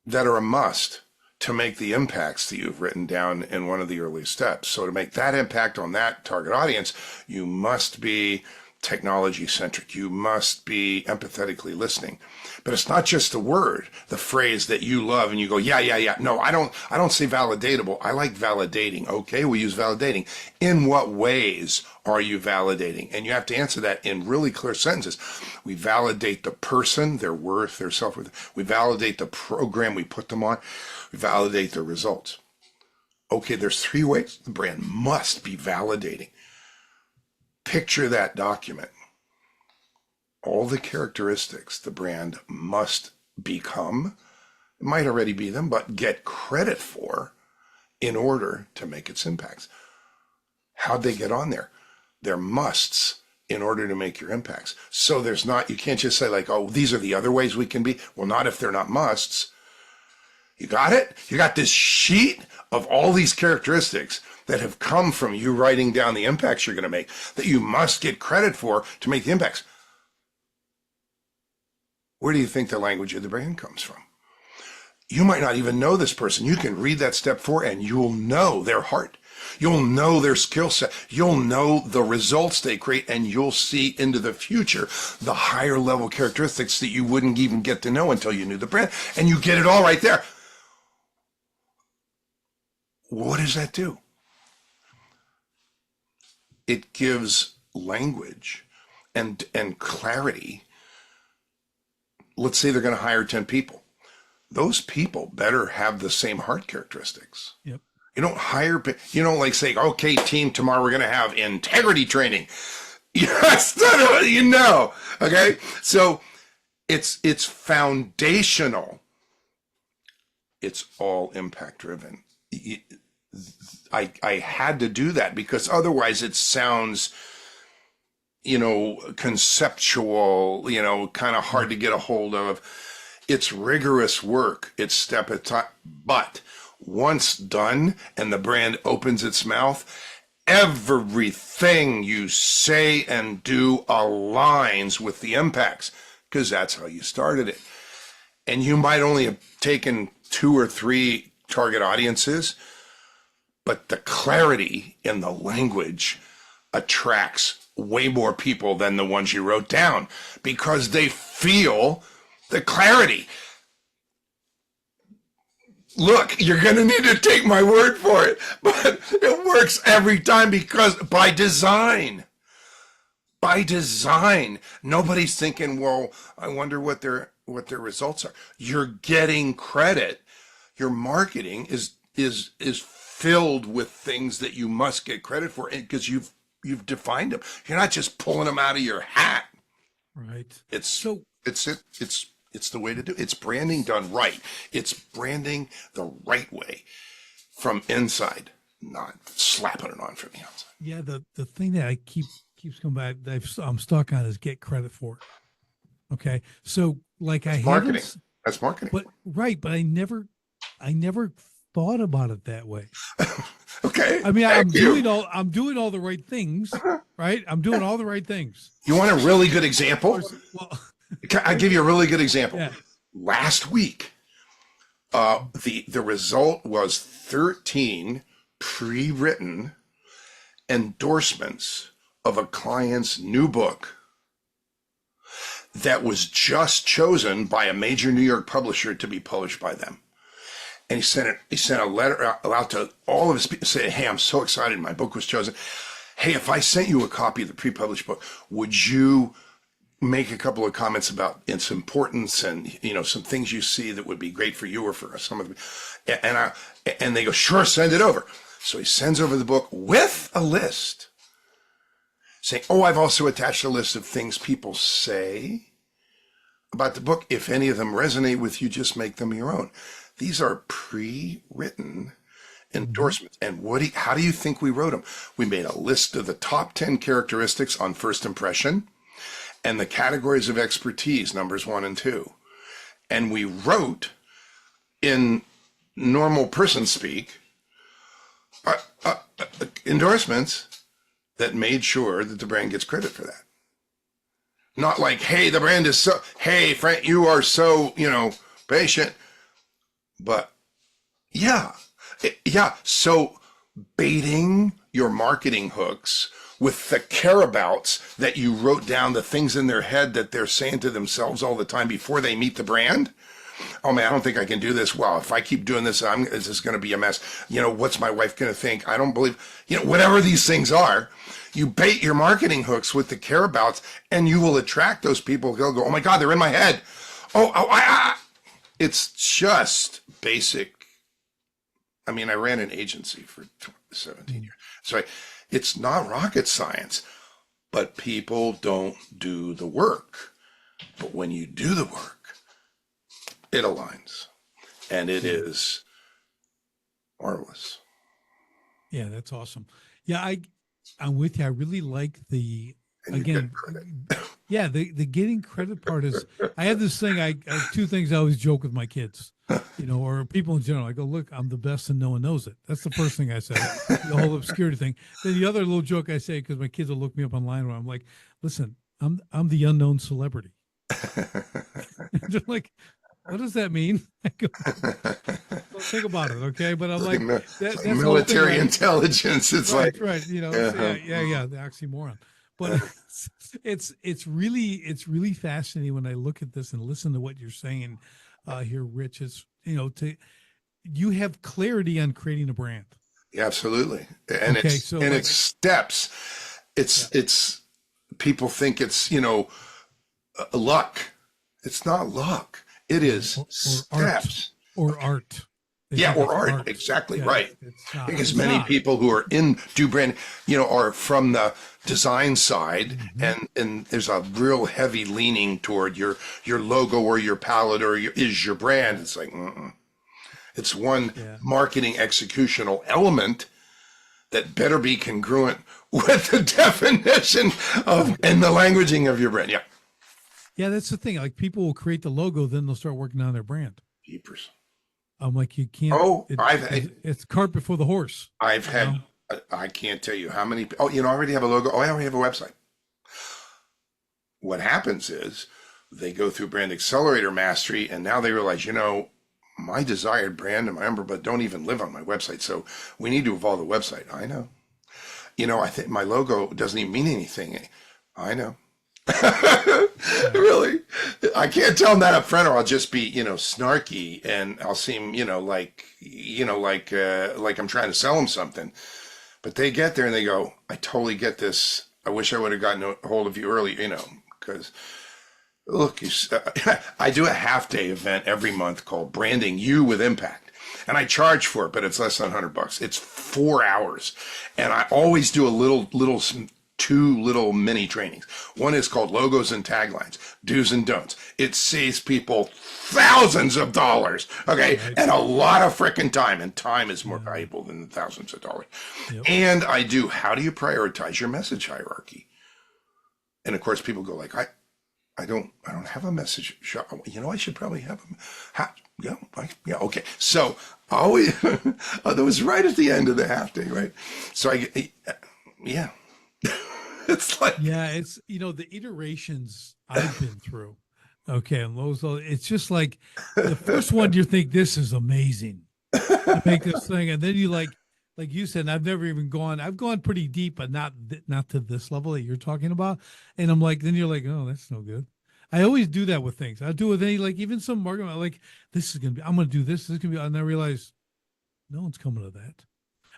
that are a must to make the impacts that you've written down in one of the early steps. So to make that impact on that target audience, you must be technology centric. You must be empathetically listening. But it's not just the word, the phrase that you love and you go, yeah. No, I don't say validatable. I like validating. Okay, we use validating. In what ways are you validating? And you have to answer that in really clear sentences. We validate the person, their worth, their self-worth. We validate the program we put them on. We validate their results. Okay, there's three ways the brand must be validating. Picture that document. All the characteristics the brand must become, it might already be them, but get credit for in order to make its impacts. How'd they get on there? They're musts in order to make your impacts. So you can't just say like, oh, these are the other ways we can be. Well, not if they're not musts. You got it? You got this sheet of all these characteristics that have come from you writing down the impacts you're going to make that you must get credit for to make the impacts. Where do you think the language of the brand comes from? You might not even know this person. You can read that step 4 and you'll know their heart. You'll know their skill set. You'll know the results they create, and you'll see into the future the higher level characteristics that you wouldn't even get to know until you knew the brand. And you get it all right there. What does that do? It gives language and clarity. Let's say they're going to hire 10 people. Those people better have the same heart characteristics.
Yep.
You don't like say, okay, team, tomorrow we're going to have integrity training. Yes, okay? So it's foundational. It's all impact driven. I had to do that because otherwise it sounds, conceptual, kind of hard to get a hold of. It's rigorous work. It's step at a time. But once done and the brand opens its mouth, everything you say and do aligns with the impacts because that's how you started it. And you might only have taken 2 or 3 target audiences, but the clarity in the language attracts way more people than the ones you wrote down because they feel the clarity. Look, you're going to need to take my word for it, but it works every time because by design, nobody's thinking, well, I wonder what their results are. You're getting credit. Your marketing is filled with things that you must get credit for because you've defined them. You're not just pulling them out of your hat.
Right.
It's the way to do it. It's branding done right. It's branding the right way from inside, not slapping it on from the outside.
Yeah, the thing that I keeps coming back that I'm stuck on is get credit for it. Okay. So like
That's marketing. That's marketing.
But I never thought about it that way.
Okay.
I mean, I'm doing all the right things, right? I'm doing all the right things.
You want a really good example?
Well,
I'll give you a really good example.
Yeah.
Last week, the result was 13 pre-written endorsements of a client's new book that was just chosen by a major New York publisher to be published by them. And he sent a letter out to all of his people saying, hey, I'm so excited. My book was chosen. hey, if I sent you a copy of the pre-published book, would you make a couple of comments about its importance and, some things you see that would be great for you or for some of them? And they go, sure, send it over. So he sends over the book with a list saying, oh, I've also attached a list of things people say about the book. If any of them resonate with you, just make them your own. These are pre-written endorsements. And how do you think we wrote them? We made a list of the top 10 characteristics on first impression and the categories of expertise, numbers 1 and 2. And we wrote in normal person speak endorsements that made sure that the brand gets credit for that. Not like, hey, the brand is so, hey, Frank, you are so, patient. But yeah. So baiting your marketing hooks with the careabouts that you wrote down, the things in their head that they're saying to themselves all the time before they meet the brand. Oh man, I don't think I can do this. Well, if I keep doing this, this is going to be a mess. What's my wife going to think? I don't believe, whatever these things are, you bait your marketing hooks with the careabouts and you will attract those people. They'll go, oh my God, they're in my head. It's just basic. I mean, I ran an agency for 17 years. So it's not rocket science, but people don't do the work. But when you do the work, it aligns, and it is marvelous.
Yeah, that's awesome. Yeah, I'm with you. I really like the, again, yeah, the getting credit part is, I have this thing, I have two things I always joke with my kids, or people in general. I go, look, I'm the best and no one knows it. That's the first thing I say, the whole obscurity thing. Then the other little joke I say, because my kids will look me up online where I'm like, listen, I'm the unknown celebrity. They're like, what does that mean? I go, well, think about it, okay? But I'm like, that's
military intelligence. It's
right,
like,
right, the oxymoron. But it's really fascinating when I look at this and listen to what you're saying here, Rich. Is you have clarity on creating a brand.
Yeah, absolutely, and it's steps. It's people think it's luck. It's not luck. It is steps
or art.
Or art. Exactly right. Because many
not.
people who are do brand, are from the design side, and there's a real heavy leaning toward your logo or your palette or is your brand. It's like, it's one marketing executional element that better be congruent with the definition of and the languaging of your brand. Yeah.
Yeah, that's the thing. Like, people will create the logo, then they'll start working on their brand.
Jeepers.
I'm like, you can't. It's cart before the horse.
I've had, I can't tell you how many. Oh, I already have a logo. Oh, I already have a website. What happens is they go through Brand Accelerator Mastery, and now they realize, my desired brand and my number, but don't even live on my website. So we need to evolve the website. I know. I think my logo doesn't even mean anything. I know. Really, I can't tell them that up front, or I'll just be, snarky, and I'll seem, like I'm trying to sell them something. But they get there and they go, I totally get this. I wish I would have gotten a hold of you earlier, because look, I do a half-day event every month called Branding You with Impact. And I charge for it, but it's less than $100. It's 4 hours. And I always do two little mini trainings. One is called Logos and Taglines, Do's and Don'ts. It saves people thousands of dollars, okay, and a lot of freaking time. And time is more valuable than the thousands of dollars. Yep. And I do, how do you prioritize your message hierarchy? And of course, people go like, I don't have a message. I should probably have okay. So always, that was right at the end of the half day, right? So it's like,
it's the iterations I've been through. Okay, and those, it's just like the first one, you think this is amazing to make this thing, and then you like you said, I've never even gone. I've gone pretty deep, but not to this level that you're talking about. And I'm like, then you're like, oh, that's no good. I always do that with things. I do with even some marketing. Like, this is gonna be. I'm gonna do this. This is gonna be. And I realize, no one's coming to that.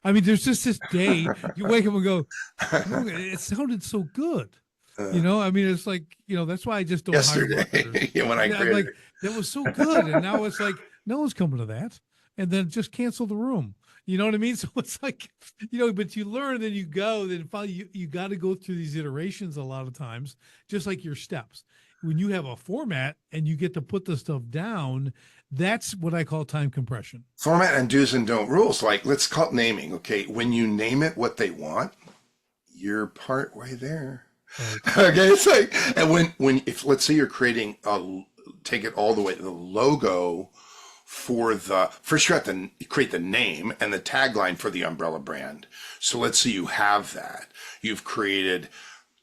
I mean, there's just this day you wake up and go, "Oh, it sounded so good." I mean, it's like, that's why I just don't hire
Yesterday,
marketers.
when I
Yeah, I'm
created
like, that was so good. And now it's like, no one's coming to that. And then just cancel the room. You know what I mean? So it's like, but you learn, then you go, then finally you got to go through these iterations a lot of times, just like your steps. When you have a format and you get to put the stuff down, that's what I call time compression.
format and do's and don't rules. Like, let's call it naming. Okay. When you name it what they want, you're part way there.
Right.
Okay. It's like, and if let's say you're creating take it all the way to the logo first you have to create the name and the tagline for the umbrella brand. So let's say you have that.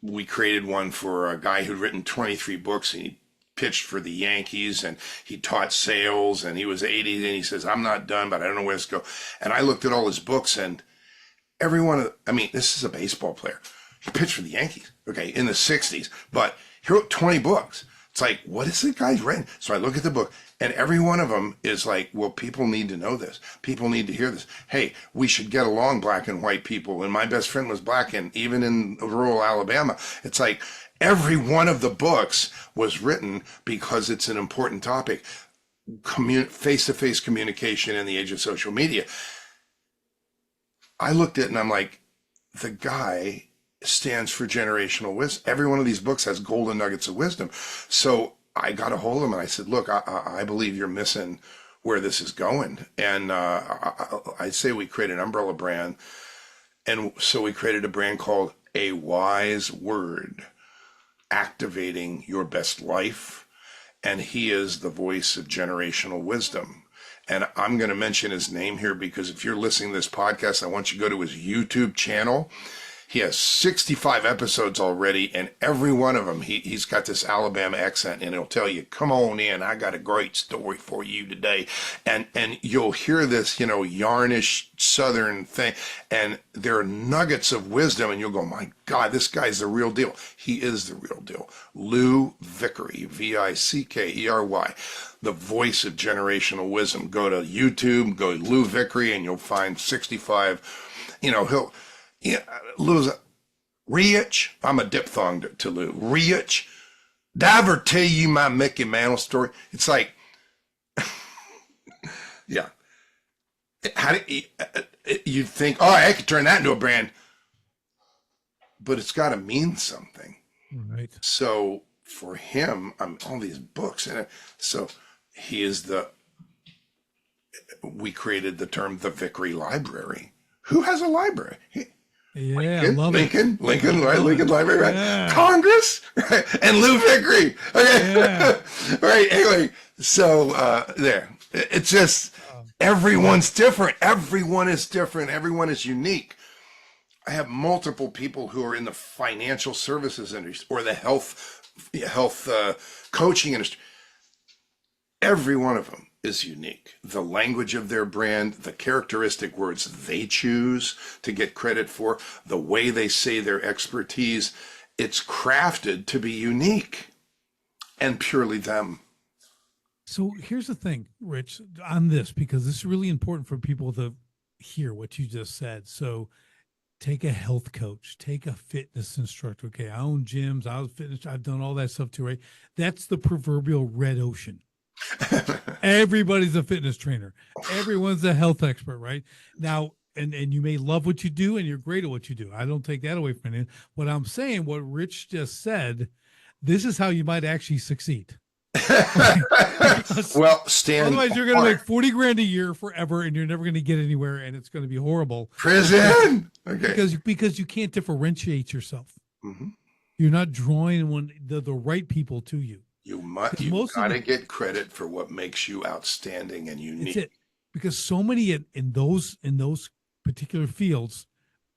We created one for a guy who'd written 23 books, and he pitched for the Yankees, and he taught sales, and he was 80, and he says, I'm not done, but I don't know where to go. And I looked at all his books, and this is a baseball player. He pitched for the Yankees, okay, in the 60s, but he wrote 20 books. It's like, what is the guy's written? So I look at the book, and every one of them is like, well, people need to know this. People need to hear this. Hey, we should get along, black and white people. And my best friend was black, and even in rural Alabama, it's like every one of the books was written because it's an important topic. Face-to-face communication in the age of social media. I looked at it and I'm like, the guy stands for generational wisdom. Every one of these books has golden nuggets of wisdom. So I got a hold of him and I said, look, I believe you're missing where this is going. And I say we create an umbrella brand. And so we created a brand called A Wise Word, activating your best life. And he is the voice of generational wisdom. And I'm going to mention his name here because if you're listening to this podcast, I want you to go to his YouTube channel. He has 65 episodes already, and every one of them, he's got this Alabama accent, and he'll tell you, come on in, I got a great story for you today. And you'll hear this, yarnish Southern thing, and there are nuggets of wisdom, and you'll go, my God, this guy's the real deal. He is the real deal. Lou Vickery, Vickery, the voice of generational wisdom. Go to YouTube, go to Lou Vickery, and you'll find 65, Lou's Rich. I'm a diphthong to Lou. Rich. Did I ever tell you my Mickey Mantle story? It's like, yeah. How do you think, I could turn that into a brand, but it's got to mean something.
Right.
So for him, all these books, and so we created the term the Vickery Library. Who has a library?
Yeah,
Lincoln,
love
Lincoln, right? Lincoln Library, right?
Yeah.
Congress, right? And Lou Vickery. Okay.
Yeah.
Right. Anyway, so there. It's just everyone's different. Everyone is different. Everyone is unique. I have multiple people who are in the financial services industry or the health coaching industry. Every one of them is unique. The language of their brand, the characteristic words they choose to get credit for, the way they say their expertise, it's crafted to be unique and purely them.
So here's the thing, Rich, on this, because this is really important for people to hear what you just said. So take a health coach, take a fitness instructor. Okay, I own gyms, I've done all that stuff too, right? That's the proverbial red ocean. Everybody's a fitness trainer. Everyone's a health expert, right? Now, and you may love what you do and you're great at what you do. I don't take that away from you. What I'm saying, what Rich just said, this is how you might actually succeed.
Well,
otherwise you're going to make 40 grand a year forever and you're never going to get anywhere and it's going to be horrible.
Prison. Okay.
Because you can't differentiate yourself.
Mm-hmm.
You're not drawing the right people to you.
You got to get credit for what makes you outstanding and unique.
That's it. Because so many in those particular fields,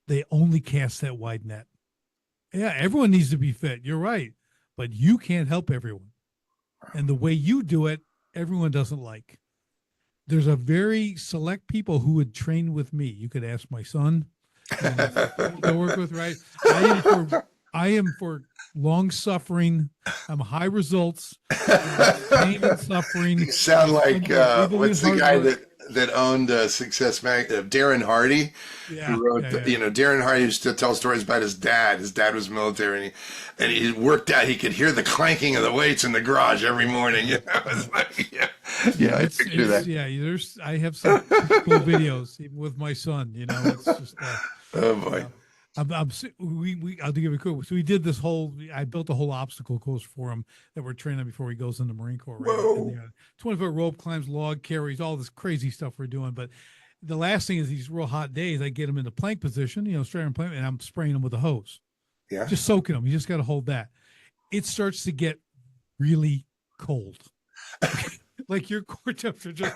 they only cast that wide net. Yeah, everyone needs to be fit. You're right. But you can't help everyone. And the way you do it, everyone doesn't like. There's a very select people who would train with me. You could ask my son. I work with, right? I am for long suffering. I'm high results. Pain and suffering.
You sound like what's the guy that that owned Success Mag, Darren Hardy,
Yeah,
who wrote,
yeah, yeah.
Darren Hardy used to tell stories about his dad. His dad was military, and he worked out. He could hear the clanking of the weights in the garage every morning. It's like, yeah, I picture that.
Yeah. There's I have some cool videos even with my son. It's just
Oh boy.
uh, I'll give you a quick. So we did this whole. I built a whole obstacle course for him that we're training before he goes in the Marine Corps. Right, and
Whoa.
20-foot rope climbs, log carries, all this crazy stuff we're doing. But the last thing is these real hot days. I get him in the plank position, straight on plank, and I'm spraying him with a hose,
Yeah.
just soaking him. You just got to hold that. It starts to get really cold. Like your core temps are just,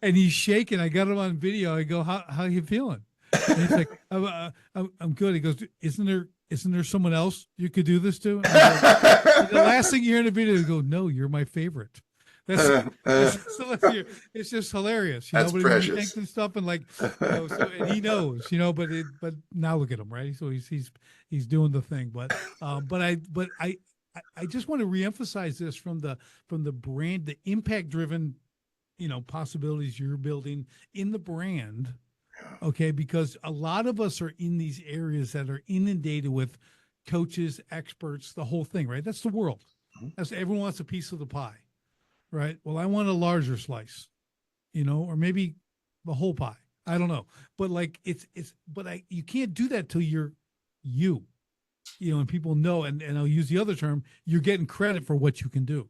and he's shaking. I got him on video. I go, how you feeling? And he's like, I'm good. He goes, isn't there someone else you could do this to? And the last thing you hear in the video, you go, no, you're my favorite. It's just hilarious.
That's
but
precious.
he thinks and stuff, and and he knows, but now look at him, right? So he's doing the thing, but I just want to reemphasize this from the brand, the impact driven, possibilities you're building in the brand. Okay. Because a lot of us are in these areas that are inundated with coaches, experts, the whole thing, right? That's the world. That's everyone wants a piece of the pie, right? Well, I want a larger slice, or maybe the whole pie. I don't know. But you can't do that till you're you. And people know, and I'll use the other term, you're getting credit for what you can do,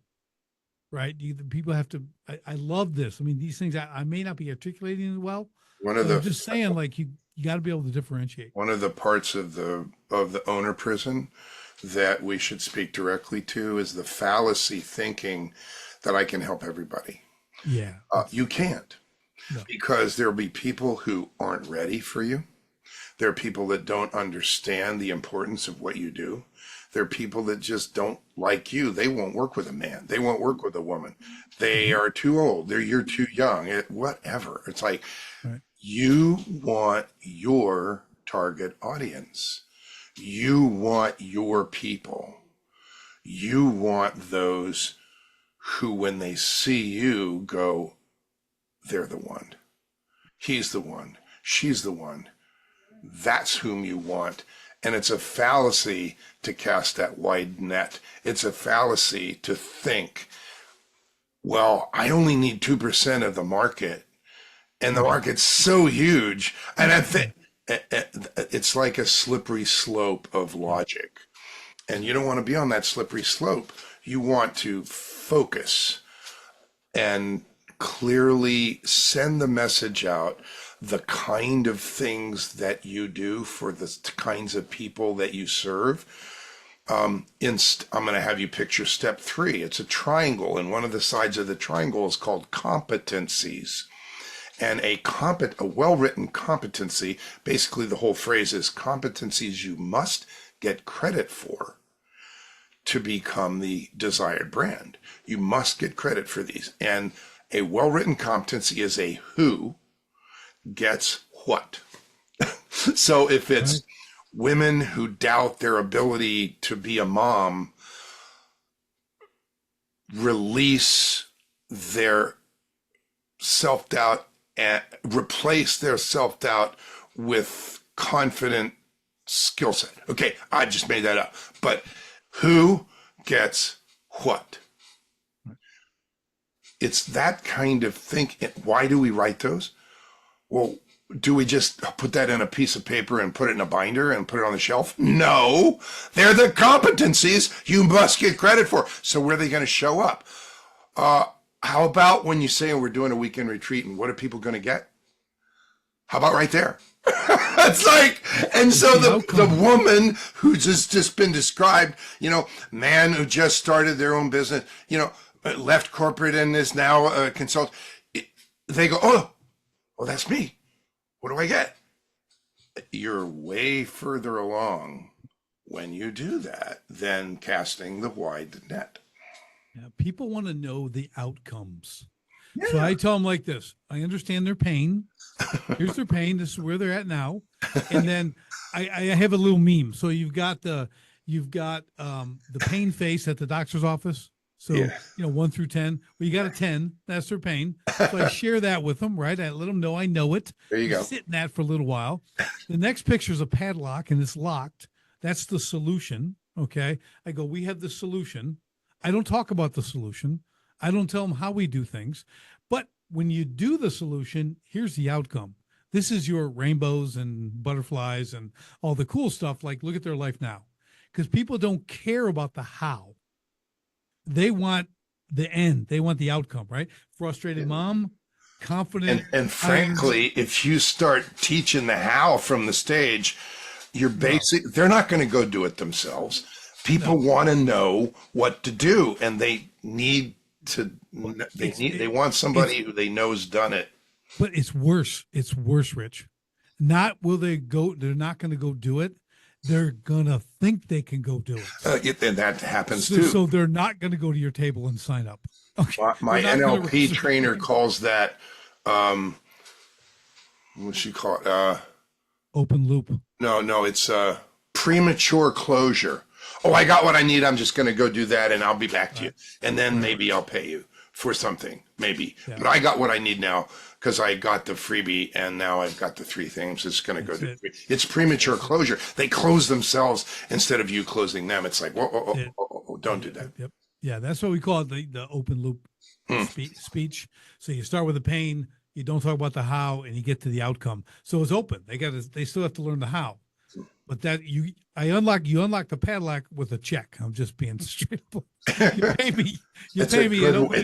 right? People have to, I love this. I mean, these things, I may not be articulating it well, I'm just saying, like, you got to be able to differentiate.
One of the parts of the owner prison that we should speak directly to is the fallacy thinking that I can help everybody.
Yeah.
You can't,
No.
because there'll be people who aren't ready for you. There are people that don't understand the importance of what you do. There are people that just don't like you. They won't work with a man. They won't work with a woman. They are too old. You're too young. Whatever. It's like,
Right.
you want your target audience. You want your people. You want those who, when they see you, go, they're the one. He's the one. She's the one. That's whom you want. And it's a fallacy to cast that wide net. It's a fallacy to think, well, I only need 2% of the market, and the market's so huge. And I think it's like a slippery slope of logic. And you don't want to be on that slippery slope. You want to focus and clearly send the message out, the kind of things that you do for the kinds of people that you serve. I'm going to have you picture step 3. It's a triangle, and one of the sides of the triangle is called competencies. And a well-written competency, basically the whole phrase is competencies you must get credit for to become the desired brand. You must get credit for these. And a well-written competency is a who gets what. So if it's women who doubt their ability to be a mom, release their self-doubt and replace their self-doubt with confident skill set. Okay, I just made that up. But who gets what? It's that kind of thinking. Why do we write those? Well, do we just put that in a piece of paper and put it in a binder and put it on the shelf? No, they're the competencies you must get credit for. So where are they going to show up? How about when you say we're doing a weekend retreat, and what are people going to get? How about right there? It's like, and so the woman who's just been described, man who just started their own business, left corporate and is now a consultant. They go, oh, well, that's me. What do I get? You're way further along when you do that than casting the wide net.
Yeah, people want to know the outcomes.
Yeah.
So I tell them like this: I understand their pain. Here's their pain. This is where they're at now. And then I have a little meme. So you've got the pain face at the doctor's office. So, 1 through 10, well, you got a 10, that's their pain. So I share that with them, right? I let them know I know it.
There you go.
Sit in that for a little while. The next picture is a padlock and it's locked. That's the solution. Okay. I go, we have the solution. I don't talk about the solution. I don't tell them how we do things. But when you do the solution, here's the outcome. This is your rainbows and butterflies and all the cool stuff. Like, look at their life now. Because people don't care about the how. They want the end. They want the outcome, right? Frustrated mom, confident.
And frankly, if you start teaching the how from the stage, they're not going to go do it themselves. People want to know what to do, and they need to, they want somebody who they know's done it.
But it's worse. It's worse, Rich. Not will they go, they're not going to go do it. They're going to think they can go do it.
And that happens too.
So they're not going to go to your table and sign up. Okay.
My NLP trainer calls that, what she call it?
Open loop.
No, it's premature closure. Oh, I got what I need. I'm just going to go do that and I'll be back to you. And then maybe I'll pay you for something, maybe. Yeah. But I got what I need now because I got the freebie and now I've got the 3 things. It's going to go to it's premature closure. They close themselves instead of you closing them. It's like, whoa, don't do that.
Yep. Yeah, that's what we call it, the open loop speech. So you start with the pain, you don't talk about the how, and you get to the outcome. So it's open. They still have to learn the how. But you unlock the padlock with a check. I'm just being straight up. You pay me.
It's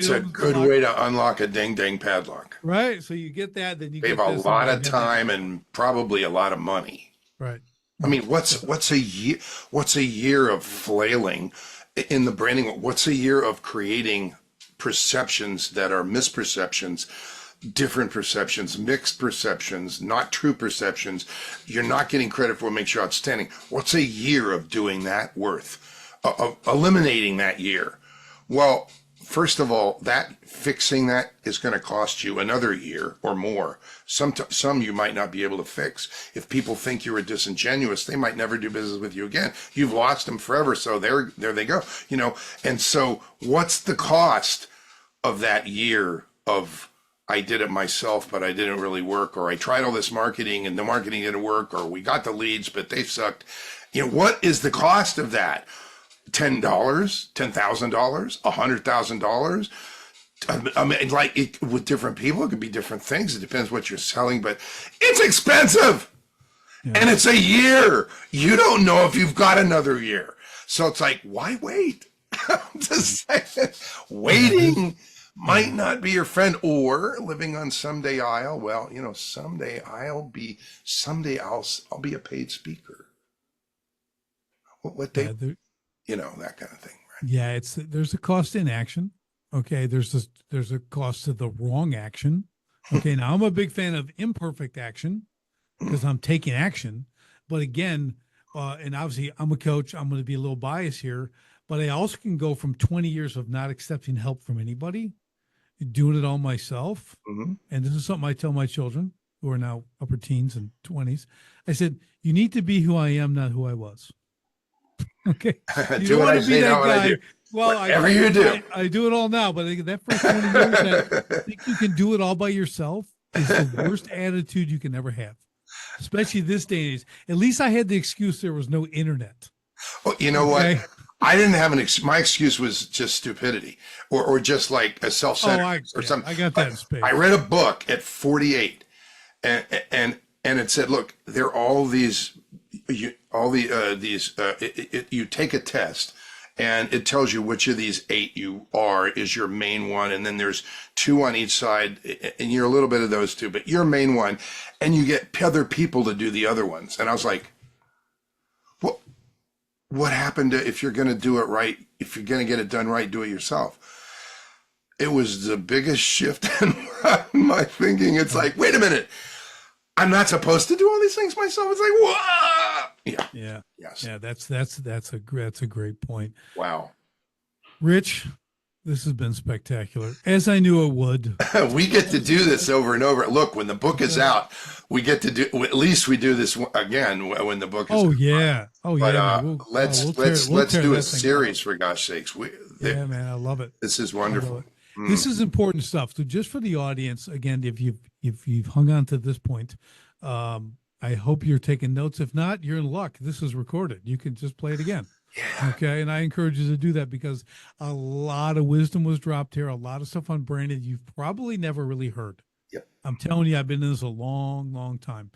a good way to unlock a ding padlock.
Right. So you get that, then you
save a lot of time and probably a lot of money.
Right.
I mean, what's a year? What's a year of flailing in the branding? What's a year of creating perceptions that are misperceptions? Different perceptions, mixed perceptions, not true perceptions. You're not getting credit for what makes you outstanding. What's a year of doing that worth? Of eliminating that year? Well, first of all, fixing that is going to cost you another year or more. Some you might not be able to fix. If people think you were disingenuous, they might never do business with you again. You've lost them forever. So there they go. And so what's the cost of that year of, I did it myself, but I didn't really work, or I tried all this marketing and the marketing didn't work, or we got the leads, but they sucked. What is the cost of that? $10, $10,000, $100,000? I mean, with different people, it could be different things. It depends what you're selling, but it's expensive. Yeah. And it's a year. You don't know if you've got another year. So it's like, why wait? I'm just saying, waiting might not be your friend, or living on someday I'll, someday I'll be a paid speaker. That kind of thing. Right?
Yeah. There's a cost in action. Okay. There's a cost to the wrong action. Okay. Now I'm a big fan of imperfect action because I'm taking action, but again, and obviously I'm a coach, I'm going to be a little biased here, but I also can go from 20 years of not accepting help from anybody, doing it all myself. Mm-hmm. And this is something I tell my children who are now upper teens and 20s. I said, you need to be who I am, not who I was. Okay. You
do what I say, not what I do.
Well,
whatever you do.
I do it all now, but that first 20 years, I think you can do it all by yourself is the worst attitude you can ever have, especially this day and age. At least I had the excuse there was no internet.
Well, you know what? I didn't have my excuse was just stupidity or just like a self-centered or something.
I got that in space.
I read a book at 48 and it said, look, there are all these, you take a test and it tells you which of these 8 you are is your main one. And then there's 2 on each side and you're a little bit of those 2, but your main one, and you get other people to do the other ones. And I was like, what happened to, if you're going to do it right, if you're going to get it done right, do it yourself? It was the biggest shift in my thinking. It's like, wait a minute, I'm not supposed to do all these things myself. It's like, whoa. Yeah. Yes.
Yeah. That's a great point.
Wow.
Rich, This has been spectacular, as I knew it would.
We get to do this over and over. Look, when the book is out, we get to do, at least we do this again when the book is
Oh
out.
yeah,
But
man.
let's do a series for gosh sakes.
Yeah, man, I love it.
This is wonderful.
This is important stuff. So just for the audience, again, if you've hung on to this point, I hope you're taking notes. If not, you're in luck. This is recorded. You can just play it again.
Yeah.
Okay. And I encourage you to do that because a lot of wisdom was dropped here. A lot of stuff on branding you've probably never really heard.
Yep.
I'm telling you, I've been in this a long, long time.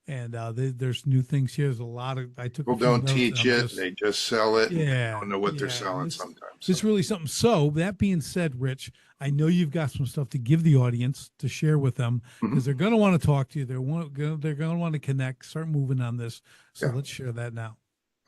And there's new things here. There's a lot of, I took
People don't teach it. They just sell it.
Yeah.
Don't know what they're selling sometimes.
It's really something. So that being said, Rich, I know you've got some stuff to give the audience to share with them because they're going to want to talk to you. They're going to want to connect, start moving on this. So let's share that now.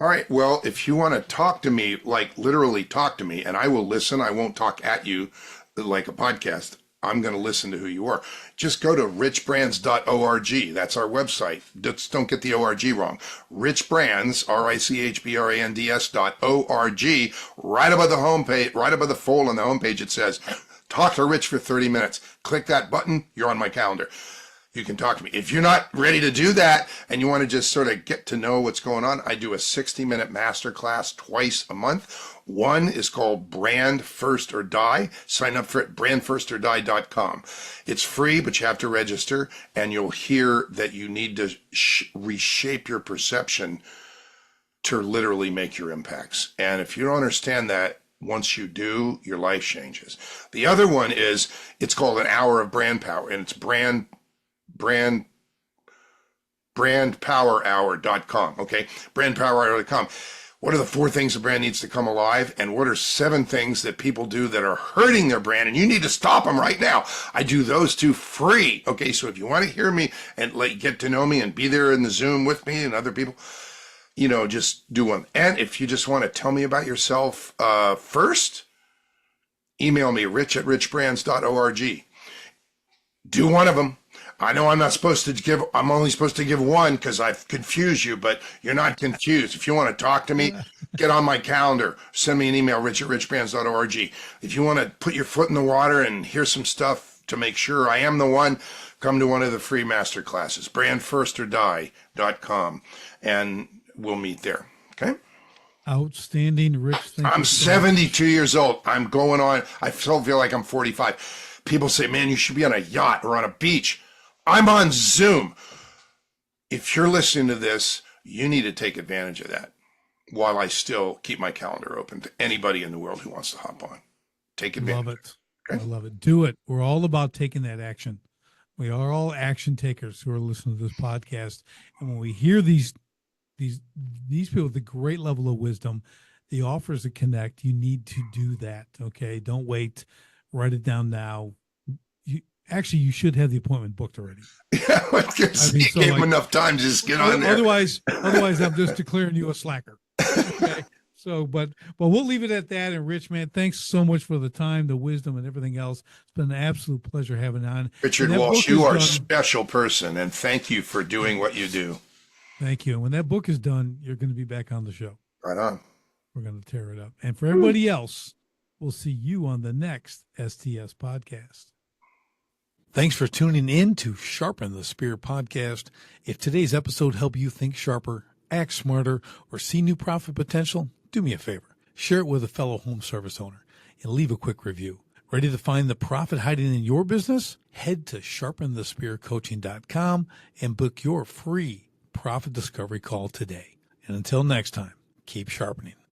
All right. Well, if you want to talk to me, like literally talk to me, and I will listen. I won't talk at you like a podcast. I'm going to listen to who you are. Just go to richbrands.org. That's our website. Just don't get the ORG wrong. Richbrands, RICHBRANDS.org. Right above the homepage, right above the fold on the homepage, it says, talk to Rich for 30 minutes. Click that button. You're on my calendar. You can talk to me. If you're not ready to do that and you want to just sort of get to know what's going on, I do a 60-minute masterclass twice a month. One is called Brand First or Die. Sign up for it, brandfirstorDie.com. It's free, but you have to register, and you'll hear that you need to reshape your perception to literally make your impacts. And if you don't understand that, once you do, your life changes. The other one is, it's called An Hour of Brand Power, and it's brandpowerhour.com. Okay. Brandpowerhour.com. What are the 4 things a brand needs to come alive? And what are 7 things that people do that are hurting their brand? And you need to stop them right now. I do those 2 free. Okay. So if you want to hear me and get to know me and be there in the Zoom with me and other people, just do one. And if you just want to tell me about yourself, first, email me, rich@richbrands.org. Do one of them. I know I'm only supposed to give one because I've confused you, but you're not confused. If you want to talk to me, get on my calendar. Send me an email, rich@richbrands.org. If you want to put your foot in the water and hear some stuff to make sure I am the one, come to one of the free master classes, brandfirstorDie.com, and we'll meet there. Okay?
Outstanding, Rich.
I'm 72 years old. I'm going on. I still feel like I'm 45. People say, man, you should be on a yacht or on a beach. I'm on Zoom. If you're listening to this, you need to take advantage of that while I still keep my calendar open to anybody in the world who wants to hop on. Take advantage.
Love it.
Okay?
I love it. Do it. We're all about taking that action. We are all action takers who are listening to this podcast. And when we hear these people with a great level of wisdom, the offers to connect, you need to do that. Okay. Don't wait. Write it down now. You should have the appointment booked already.
Yeah, you gave him enough time to just get on there.
Otherwise, I'm just declaring you a slacker. Okay. So, but we'll leave it at that. And Rich, man, thanks so much for the time, the wisdom, and everything else. It's been an absolute pleasure having on.
Richard Walsh, you are a special person, and thank you for doing what you do.
Thank you. And when that book is done, you're going to be back on the show.
Right on.
We're going to tear it up. And for everybody else, we'll see you on the next STS podcast. Thanks for tuning in to Sharpen the Spear podcast. If today's episode helped you think sharper, act smarter, or see new profit potential, do me a favor. Share it with a fellow home service owner and leave a quick review. Ready to find the profit hiding in your business? Head to sharpenthespearcoaching.com and book your free profit discovery call today. And until next time, keep sharpening.